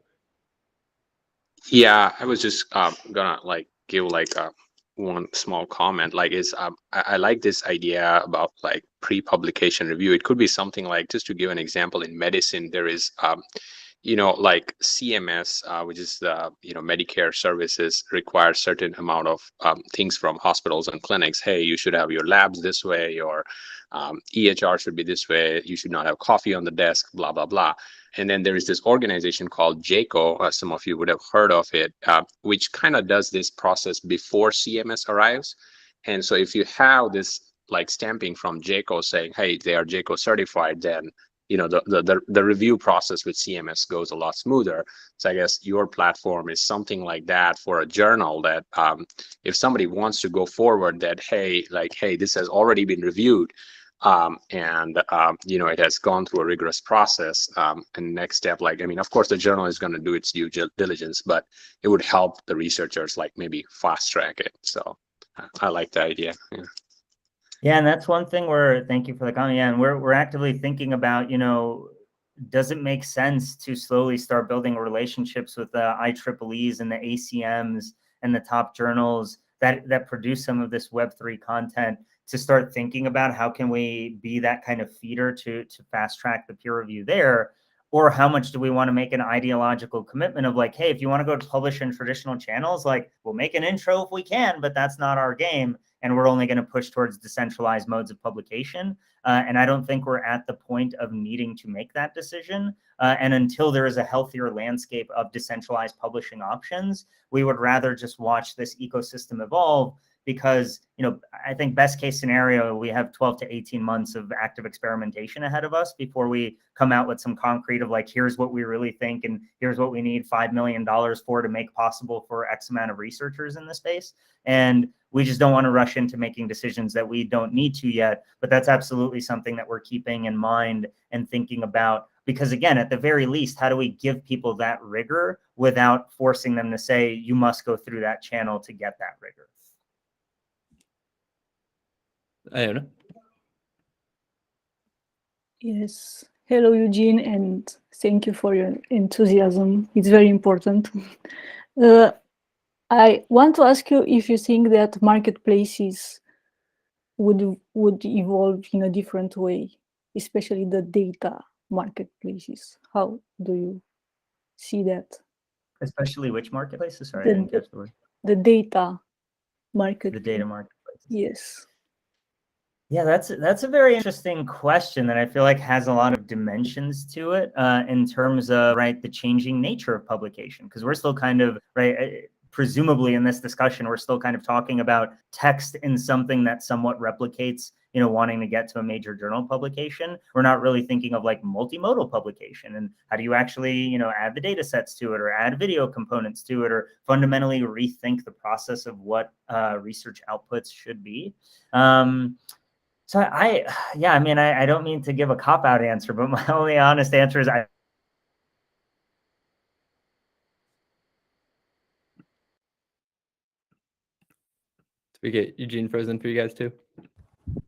Yeah, I was just gonna like give like one small comment. Like is I like this idea about like pre-publication review. It could be something like, just to give an example, in medicine there is you know, like CMS, which is the, you know, Medicare services, require certain amount of things from hospitals and clinics. Hey, you should have your labs this way, your EHR should be this way, you should not have coffee on the desk, blah, blah, blah. And then there is this organization called JACO, some of you would have heard of it, which kind of does this process before CMS arrives. And so if you have this like stamping from JACO saying, hey, they are JACO certified, then you know the review process with CMS goes a lot smoother. So I guess your platform is something like that for a journal that if somebody wants to go forward, that hey, this has already been reviewed, and you know, it has gone through a rigorous process, and next step, like, I mean, of course the journal is going to do its due diligence, but it would help the researchers like maybe fast track it. So I like the idea. Yeah. Yeah, and that's one thing where, thank you for the comment. Yeah, and we're actively thinking about, you know, does it make sense to slowly start building relationships with the IEEEs and the ACMs and the top journals that produce some of this Web3 content, to start thinking about how can we be that kind of feeder to fast track the peer review there? Or how much do we want to make an ideological commitment of like, hey, if you want to go to publish in traditional channels, like we'll make an intro if we can, but that's not our game. And we're only going to push towards decentralized modes of publication. And I don't think we're at the point of needing to make that decision. And until there is a healthier landscape of decentralized publishing options, we would rather just watch this ecosystem evolve, because, I think best case scenario, we have 12 to 18 months of active experimentation ahead of us before we come out with some concrete of like, here's what we really think, and here's what we need $5 million for to make possible for X amount of researchers in the space. And we just don't want to rush into making decisions that we don't need to yet. But that's absolutely something that we're keeping in mind and thinking about. Because again, at the very least, how do we give people that rigor without forcing them to say, you must go through that channel to get that rigor? Iona? Yes. Hello, Eugene, and thank you for your enthusiasm. It's very important. I want to ask you if you think that marketplaces would evolve in a different way, especially the data marketplaces. How do you see that? Especially which marketplaces? Sorry, I didn't catch the word. The data market. The data marketplaces. Yes. Yeah, that's a very interesting question that I feel like has a lot of dimensions to it in terms of the changing nature of publication, because we're still kind of presumably in this discussion, we're still kind of talking about text in something that somewhat replicates, wanting to get to a major journal publication. We're not really thinking of like multimodal publication and how do you actually, add the data sets to it or add video components to it or fundamentally rethink the process of what research outputs should be. So I don't mean to give a cop-out answer, but my only honest answer is We get Eugene frozen for you guys too.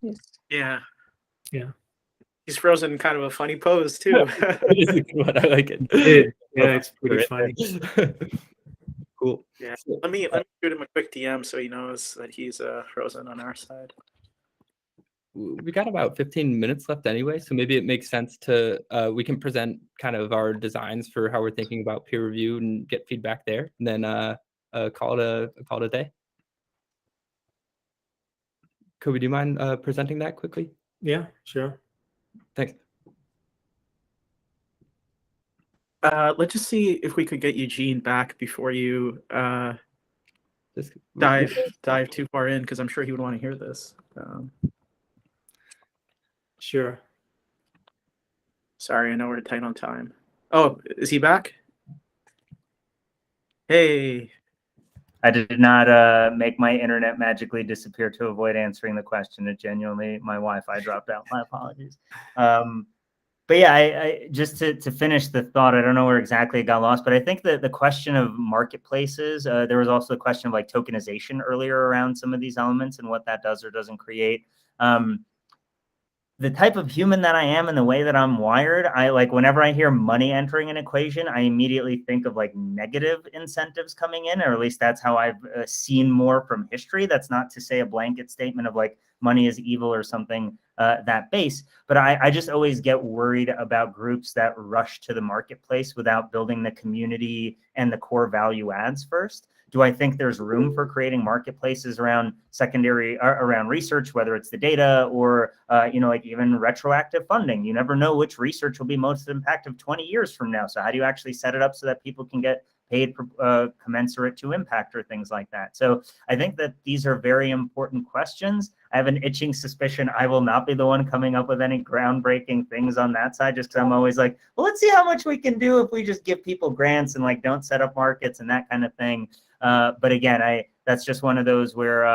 Yes. Yeah. Yeah. He's frozen in kind of a funny pose too. This is what I like it. Yeah, it's pretty funny. Cool. Yeah. Let me shoot him a quick DM so he knows that he's frozen on our side. We got about 15 minutes left anyway, so maybe it makes sense to we can present kind of our designs for how we're thinking about peer review and get feedback there, and then call it a day. Kobe, do you mind presenting that quickly? Yeah, sure. Thanks. Let's just see if we could get Eugene back before you dive too far in, because I'm sure he would want to hear this. Sure. Sorry, I know we're tight on time. Oh, is he back? Hey. I did not make my internet magically disappear to avoid answering the question. It genuinely, my Wi-Fi dropped out. My apologies. But yeah, I just to finish the thought, I don't know where exactly it got lost, but I think that the question of marketplaces, there was also the question of like tokenization earlier around some of these elements and what that does or doesn't create. The type of human that I am and the way that I'm wired, I like whenever I hear money entering an equation, I immediately think of like negative incentives coming in, or at least that's how I've seen more from history. That's not to say a blanket statement of like money is evil or something that base, but I just always get worried about groups that rush to the marketplace without building the community and the core value adds first. Do I think there's room for creating marketplaces around secondary, around research, whether it's the data or, like even retroactive funding? You never know which research will be most impactful 20 years from now. So how do you actually set it up so that people can get paid commensurate to impact or things like that? So I think that these are very important questions. I have an itching suspicion I will not be the one coming up with any groundbreaking things on that side, just because I'm always like, well, let's see how much we can do if we just give people grants and like don't set up markets and that kind of thing. But again, that's just one of those where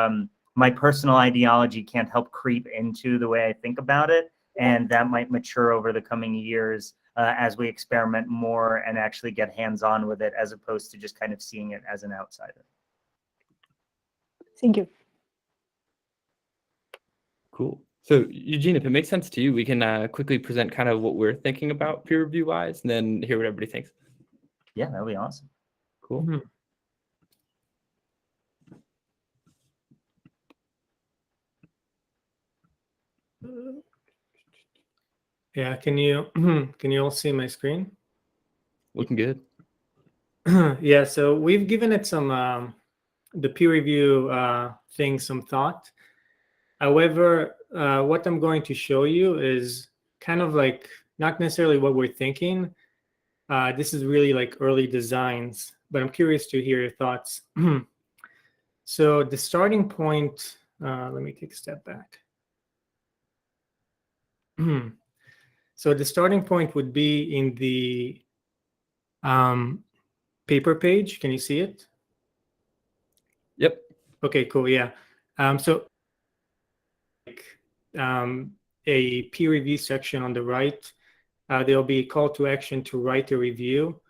my personal ideology can't help creep into the way I think about it. And that might mature over the coming years as we experiment more and actually get hands-on with it, as opposed to just kind of seeing it as an outsider. Thank you. Cool. So Eugene, if it makes sense to you, we can quickly present kind of what we're thinking about peer review wise, and then hear what everybody thinks. Yeah, that'd be awesome. Cool. Mm-hmm. Yeah, can you all see my screen? Looking good. Yeah, so we've given it some the peer review thing some thought. However, what I'm going to show you is kind of like not necessarily what we're thinking. This is really like early designs, but I'm curious to hear your thoughts. So the starting point, let me take a step back. So the starting point would be in the paper page. Can you see it? Yep. Okay, cool. Yeah. So a peer review section on the right, there'll be a call to action to write a review.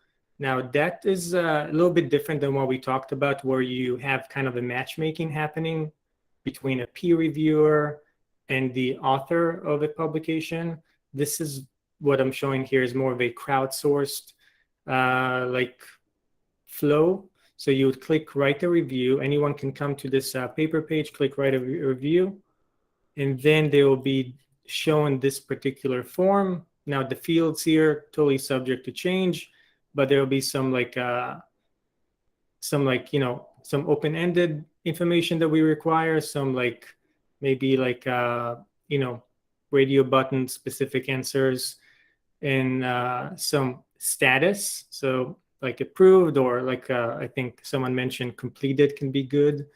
Now that is a little bit different than what we talked about, where you have kind of a matchmaking happening between a peer reviewer and the author of a publication. This is what I'm showing here is more of a crowdsourced like flow. So you would click write a review. Anyone can come to this paper page, click write a review, and then they will be shown this particular form. Now the fields here totally subject to change, but there will be some some open-ended information that we require, some maybe radio button specific answers, and some status. So like approved, or I think someone mentioned completed can be good.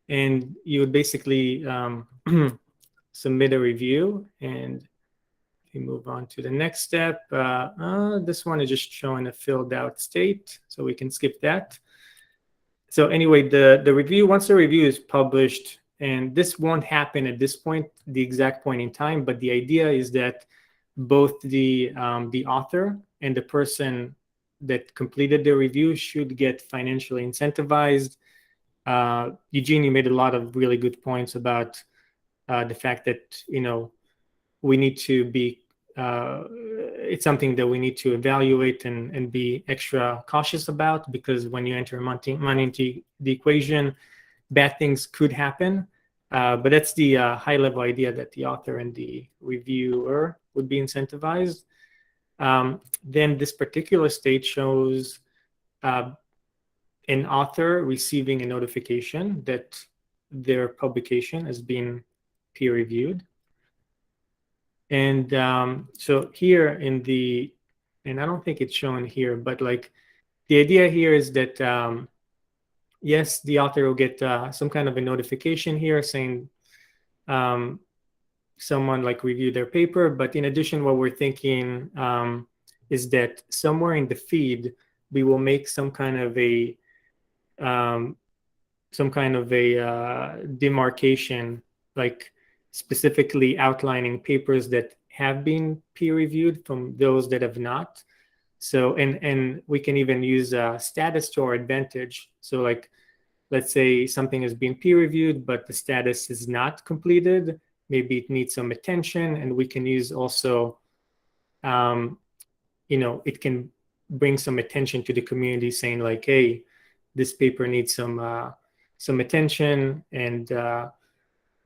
And you would basically submit a review. And if you move on to the next step, this one is just showing a filled out state, so we can skip that. So anyway, the review, once the review is published, and this won't happen at this point, the exact point in time, but the idea is that both the author and the person that completed the review should get financially incentivized. Eugene, you made a lot of really good points about the fact that we need to be it's something that we need to evaluate and be extra cautious about, because when you enter money into the equation, bad things could happen. But that's the high level idea, that the author and the reviewer would be incentivized. Then this particular state shows an author receiving a notification that their publication has been peer reviewed. And so here and I don't think it's shown here, but the idea here is that yes, the author will get some kind of a notification here saying someone reviewed their paper. But in addition, what we're thinking is that somewhere in the feed, we will make some kind of a demarcation, specifically outlining papers that have been peer reviewed from those that have not. So, and we can even use status to our advantage. So let's say something has been peer reviewed, but the status is not completed. Maybe it needs some attention, and we can use also, it can bring some attention to the community, saying hey, this paper needs some attention. And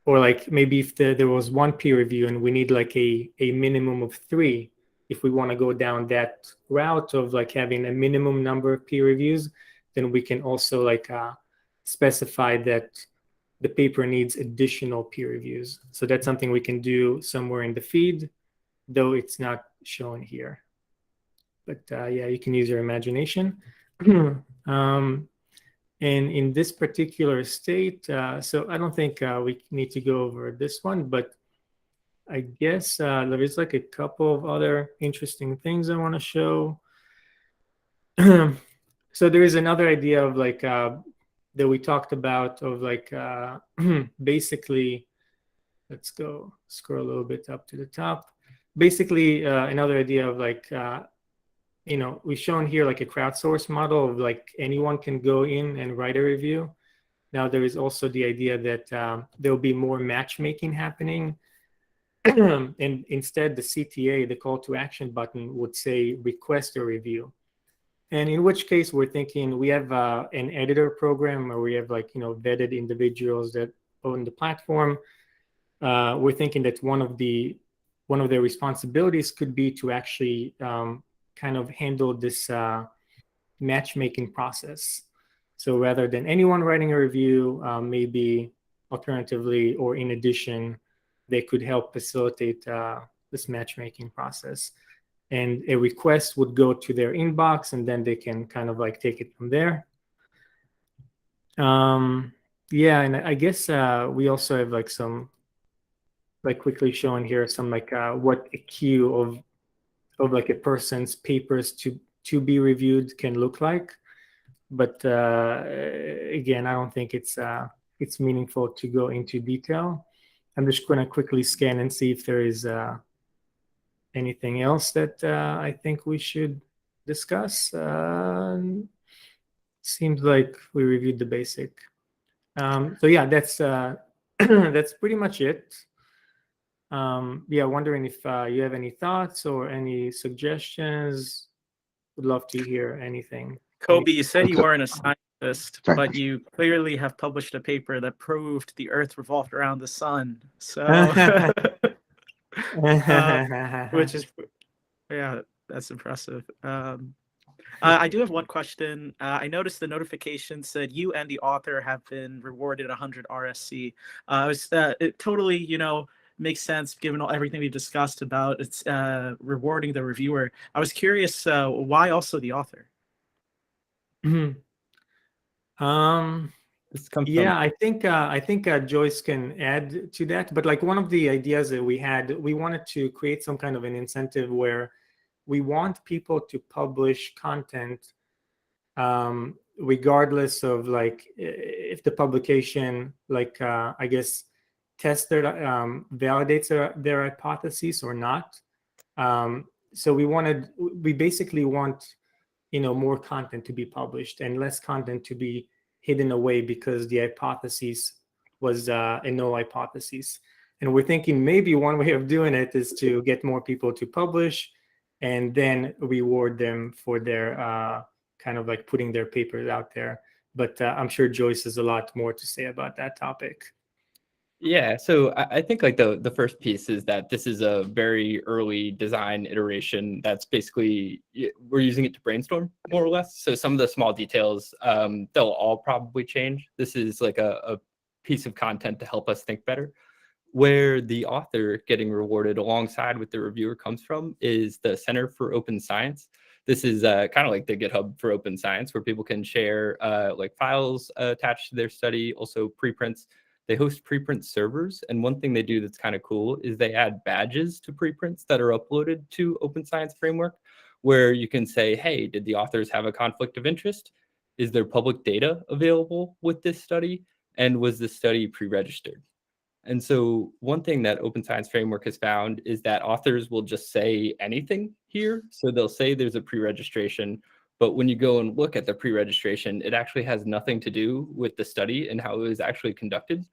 or maybe if there was one peer review and we need a minimum of 3, if we want to go down that route of having a minimum number of peer reviews, then we can also specify that the paper needs additional peer reviews. So that's something we can do somewhere in the feed, though it's not shown here. But yeah, you can use your imagination. And in this particular state, so I don't think we need to go over this one, but I guess there is a couple of other interesting things I want to show. So there is another idea of that we talked about of basically, let's go scroll a little bit up to the top. Basically, another idea of we've shown here a crowdsourced model of anyone can go in and write a review. Now there is also the idea that there will be more matchmaking happening. And instead the CTA, the call to action button, would say request a review. And in which case we're thinking we have an editor program where we have vetted individuals that own the platform. We're thinking that one of their responsibilities could be to actually kind of handle this matchmaking process. So rather than anyone writing a review, maybe alternatively or in addition, they could help facilitate this matchmaking process. And a request would go to their inbox, and then they can kind of take it from there. Yeah, and I guess we also have like some, like quickly showing here some like what a queue of like a person's papers to be reviewed can look like. But again, I don't think it's meaningful to go into detail. I'm just going to quickly scan and see if there is anything else that I think we should discuss. Seems like we reviewed the basic. So yeah, that's that's pretty much it. Yeah, wondering if you have any thoughts or any suggestions. Would love to hear anything. Kobe, you said you Okay. weren't a scientist, Sorry. but you clearly have published a paper that proved the Earth revolved around the sun. So, which is, yeah, that's impressive. I do have one question. I noticed the notification said you and the author have been rewarded 100 RSC. It totally, makes sense given everything we've discussed about it's rewarding the reviewer. I was curious, why also the author? This comes Yeah, from I think Joyce can add to that. But like one of the ideas that we had, we wanted to create some kind of an incentive where we want people to publish content regardless of like if the publication like I guess tests their validates their hypotheses or not. So we basically want more content to be published and less content to be hidden away because the hypothesis was a null hypothesis. And we're thinking maybe one way of doing it is to get more people to publish and then reward them for their kind of like putting their papers out there. But I'm sure Joyce has a lot more to say about that topic. Yeah, so I think like the first piece is that this is a very early design iteration that's basically we're using it to brainstorm more or less. So some of the small details, they'll all probably change. This is like a piece of content to help us think better. Where the author getting rewarded alongside with the reviewer comes from is the Center for Open Science. This is kind of like the GitHub for open science, where people can share like files attached to their study, also preprints. They host preprint servers, and one thing they do that's kind of cool is they add badges to preprints that are uploaded to Open Science Framework, where you can say, hey, did the authors have a conflict of interest? Is there public data available with this study? And was this study pre-registered? And so one thing that Open Science Framework has found is that authors will just say anything here. So they'll say there's a pre-registration, but when you go and look at the pre-registration, it actually has nothing to do with the study and how it was actually conducted.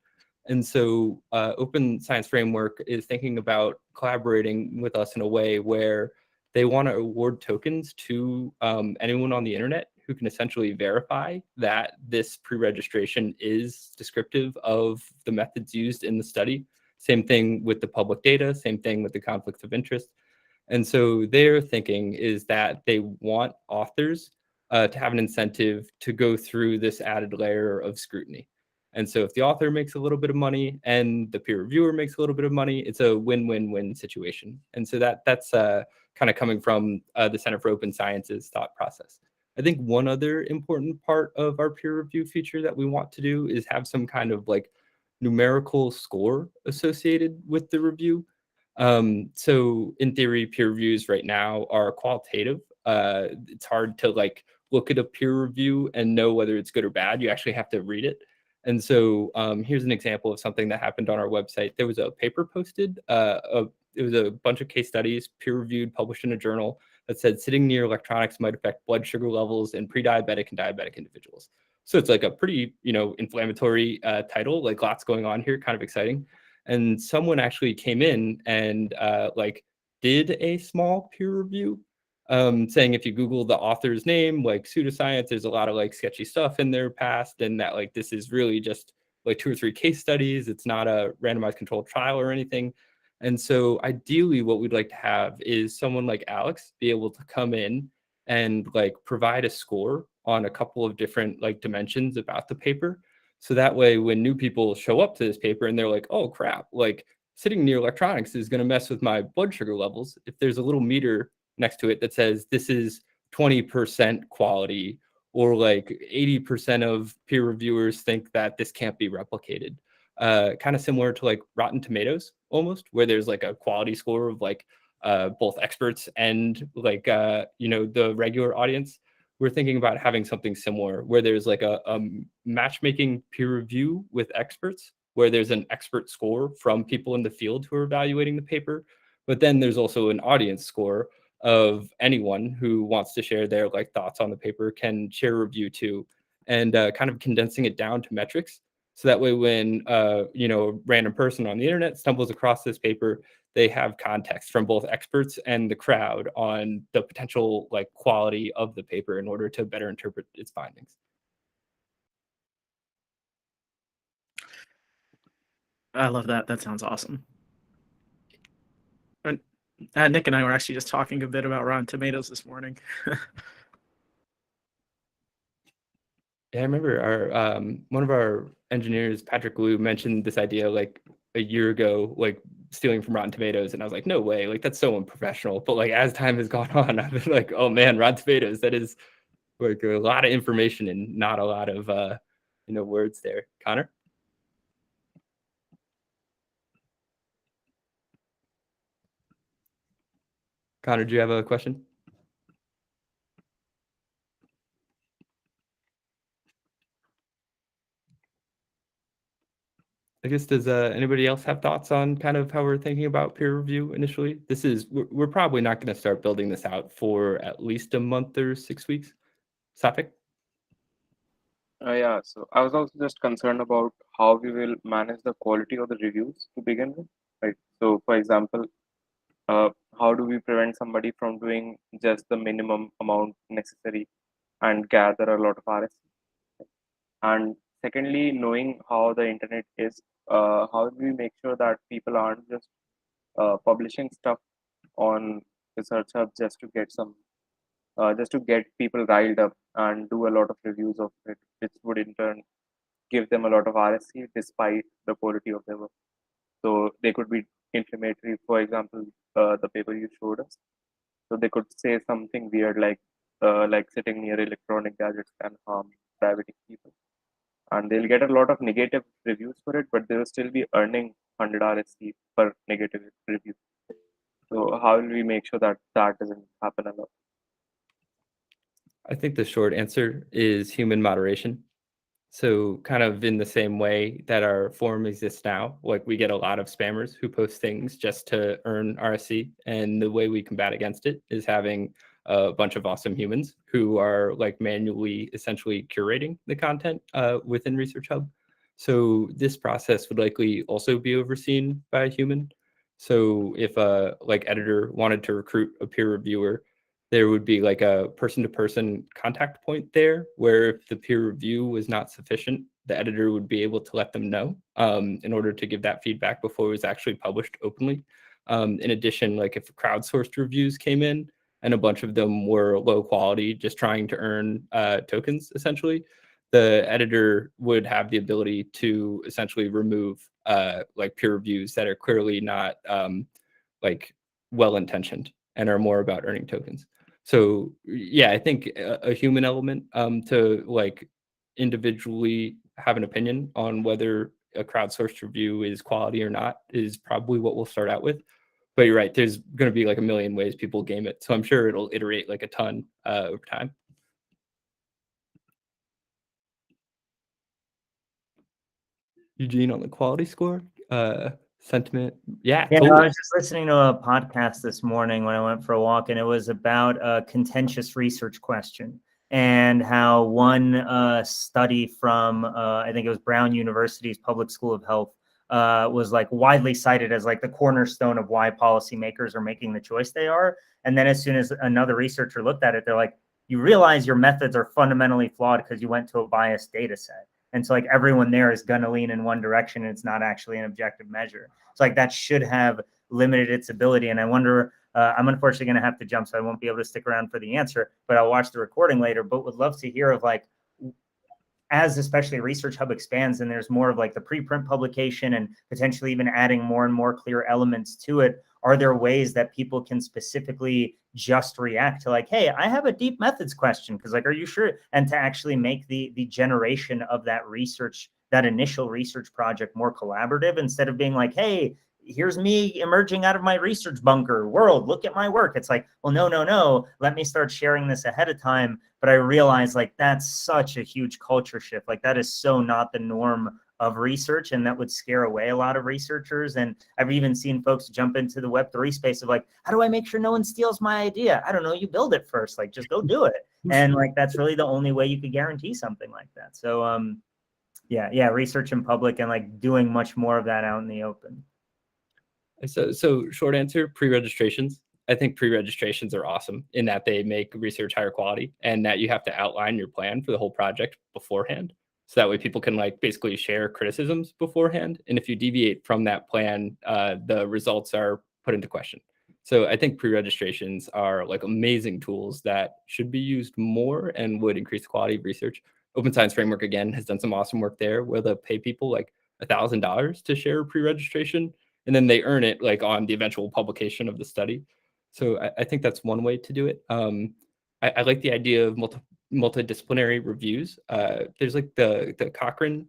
And so Open Science Framework is thinking about collaborating with us in a way where they want to award tokens to anyone on the internet who can essentially verify that this pre-registration is descriptive of the methods used in the study. Same thing with the public data, same thing with the conflicts of interest. And so their thinking is that they want authors to have an incentive to go through this added layer of scrutiny. And so if the author makes a little bit of money and the peer reviewer makes a little bit of money, it's a win-win-win situation. And so that's kind of coming from the Center for Open Science's thought process. I think one other important part of our peer review feature that we want to do is have some kind of like numerical score associated with the review. So in theory, peer reviews right now are qualitative. It's hard to like look at a peer review and know whether it's good or bad. You actually have to read it. And so here's an example of something that happened on our website. There was a paper posted. It was a bunch of case studies, peer-reviewed, published in a journal that said sitting near electronics might affect blood sugar levels in pre-diabetic and diabetic individuals. So it's like a pretty, inflammatory title, like lots going on here, kind of exciting. And someone actually came in and did a small peer review saying if you Google the author's name, like pseudoscience, there's a lot of like sketchy stuff in their past, and that like this is really just like 2 or 3 case studies. It's not a randomized controlled trial or anything. And so ideally what we'd like to have is someone like Alex be able to come in and like provide a score on a couple of different like dimensions about the paper. So that way when new people show up to this paper and they're like, oh crap, like sitting near electronics is going to mess with my blood sugar levels. If there's a little meter next to it that says this is 20% quality or like 80% of peer reviewers think that this can't be replicated. Kind of similar to like Rotten Tomatoes almost, where there's like a quality score of like both experts and like the regular audience. We're thinking about having something similar where there's like a matchmaking peer review with experts, where there's an expert score from people in the field who are evaluating the paper, but then there's also an audience score of anyone who wants to share their like thoughts on the paper can share a review too, and kind of condensing it down to metrics. So that way, when a random person on the internet stumbles across this paper, they have context from both experts and the crowd on the potential like quality of the paper in order to better interpret its findings. I love that. That sounds awesome. And Nick and I were actually just talking a bit about Rotten Tomatoes this morning. Yeah, I remember our one of our engineers, Patrick Liu, mentioned this idea like a year ago, like stealing from Rotten Tomatoes, and I was like, no way, like that's so unprofessional. But like as time has gone on, I've been like, oh man, Rotten Tomatoes, that is like a lot of information and not a lot of words there. Connor? Connor, do you have a question? I guess, does anybody else have thoughts on kind of how we're thinking about peer review initially? We're probably not going to start building this out for at least a month or 6 weeks. Safik? Yeah, so I was also just concerned about how we will manage the quality of the reviews to begin with, right? So, for example, how do we prevent somebody from doing just the minimum amount necessary and gather a lot of RSC? And secondly, knowing how the internet is, how do we make sure that people aren't just publishing stuff on ResearchHub just to get just to get people riled up and do a lot of reviews of it, which would in turn give them a lot of RSC despite the quality of their work. So they could be inflammatory. For example, the paper you showed us. So they could say something weird like sitting near electronic gadgets can harm diabetic people. And they'll get a lot of negative reviews for it, but they will still be earning 100 RSC per negative review. So how will we make sure that that doesn't happen a lot? I think the short answer is human moderation. So kind of in the same way that our forum exists now, like we get a lot of spammers who post things just to earn RSC. And the way we combat against it is having a bunch of awesome humans who are like manually essentially curating the content within ResearchHub. So this process would likely also be overseen by a human. So if a like editor wanted to recruit a peer reviewer, there would be like a person-to-person contact point there where if the peer review was not sufficient, the editor would be able to let them know in order to give that feedback before it was actually published openly. In addition, like if crowdsourced reviews came in and a bunch of them were low quality, just trying to earn tokens, essentially, the editor would have the ability to essentially remove like peer reviews that are clearly not like well-intentioned and are more about earning tokens. So yeah, I think a human element to like individually have an opinion on whether a crowdsourced review is quality or not is probably what we'll start out with. But you're right, there's going to be like a million ways people game it. So I'm sure it'll iterate like a ton over time. Eugene, on the quality score, sentiment. Yeah, Yeah, totally. I was just listening to a podcast this morning when I went for a walk, and it was about a contentious research question and how one study from, I think it was Brown University's Public School of Health, was like widely cited as like the cornerstone of why policymakers are making the choice they are. And then as soon as another researcher looked at it, they're like, you realize your methods are fundamentally flawed because you went to a biased data set. And so like everyone there is going to lean in one direction and it's not actually an objective measure. So like that should have limited its ability. And I wonder, I'm unfortunately going to have to jump, so I won't be able to stick around for the answer, but I'll watch the recording later, but would love to hear of like, as especially ResearchHub expands and there's more of like the preprint publication and potentially even adding more and more clear elements to it, are there ways that people can specifically just react to like, hey, I have a deep methods question, because like, are you sure? And to actually make the generation of that research, that initial research project more collaborative, instead of being like, hey, here's me emerging out of my research bunker world, look at my work. It's like, well, no, let me start sharing this ahead of time. But I realize like that's such a huge culture shift. Like that is so not the norm of research, and that would scare away a lot of researchers. And I've even seen folks jump into the Web3 space of like, how do I make sure no one steals my idea? I don't know, you build it first, like just go do it. And like that's really the only way you could guarantee something like that. So yeah, research in public and like doing much more of that out in the open. So short answer, pre-registrations. I think pre-registrations are awesome in that they make research higher quality, and that you have to outline your plan for the whole project beforehand. So that way people can like basically share criticisms beforehand. And if you deviate from that plan, the results are put into question. So I think pre-registrations are like amazing tools that should be used more and would increase the quality of research. Open Science Framework, again, has done some awesome work there where they'll pay people like $1,000 to share a pre-registration, and then they earn it like on the eventual publication of the study. So I think that's one way to do it. I like the idea of multidisciplinary reviews. There's like the Cochrane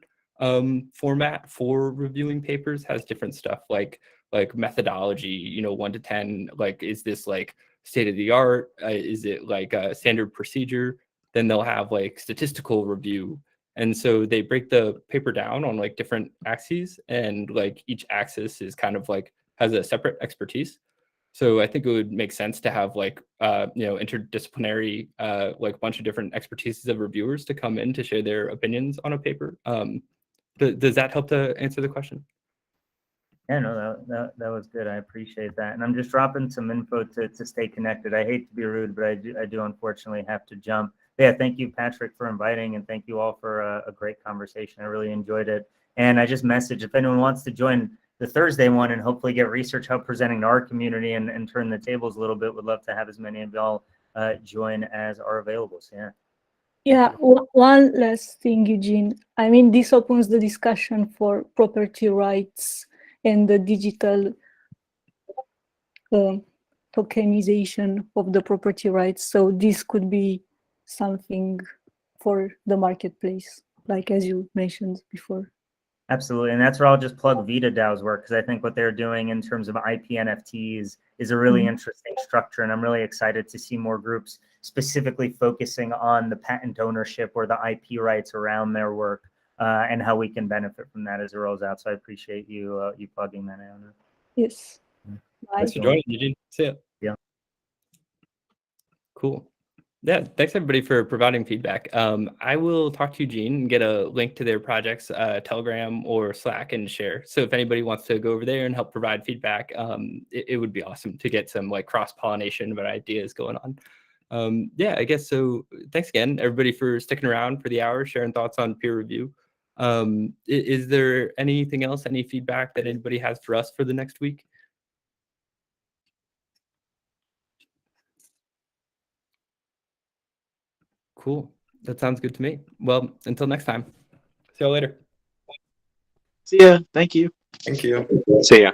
format for reviewing papers has different stuff like methodology, 1 to 10, like, is this like state of the art? Is it like a standard procedure? Then they'll have like statistical review. And so they break the paper down on like different axes, and like each axis is kind of like has a separate expertise. So I think it would make sense to have like, interdisciplinary, like bunch of different expertises of reviewers to come in to share their opinions on a paper. Does that help to answer the question? Yeah, no, that was good. I appreciate that. And I'm just dropping some info to stay connected. I hate to be rude, but I do unfortunately have to jump. But yeah, thank you, Patrick, for inviting, and thank you all for a great conversation. I really enjoyed it. And I just messaged if anyone wants to join the Thursday one and hopefully get ResearchHub presenting to our community and turn the tables a little bit. Would love to have as many of y'all join as are available. So yeah. Yeah, one last thing, Eugene. I mean, this opens the discussion for property rights and the digital tokenization of the property rights. So this could be something for the marketplace, like as you mentioned before. Absolutely. And that's where I'll just plug VitaDAO's work, because I think what they're doing in terms of IP NFTs is a really interesting structure. And I'm really excited to see more groups specifically focusing on the patent ownership or the IP rights around their work, and how we can benefit from that as it rolls out. So I appreciate you plugging that out. Yes. Thanks for joining, Eugene. See ya. Yeah. Cool. Yeah, thanks everybody for providing feedback. I will talk to Eugene and get a link to their projects, Telegram or Slack, and share. So if anybody wants to go over there and help provide feedback, it would be awesome to get some like cross-pollination of ideas going on. Yeah, I guess so. Thanks again, everybody, for sticking around for the hour, sharing thoughts on peer review. Is there anything else, any feedback that anybody has for us for the next week? Cool. That sounds good to me. Well, until next time. See y'all later. See ya. Thank you. Thank you. See ya.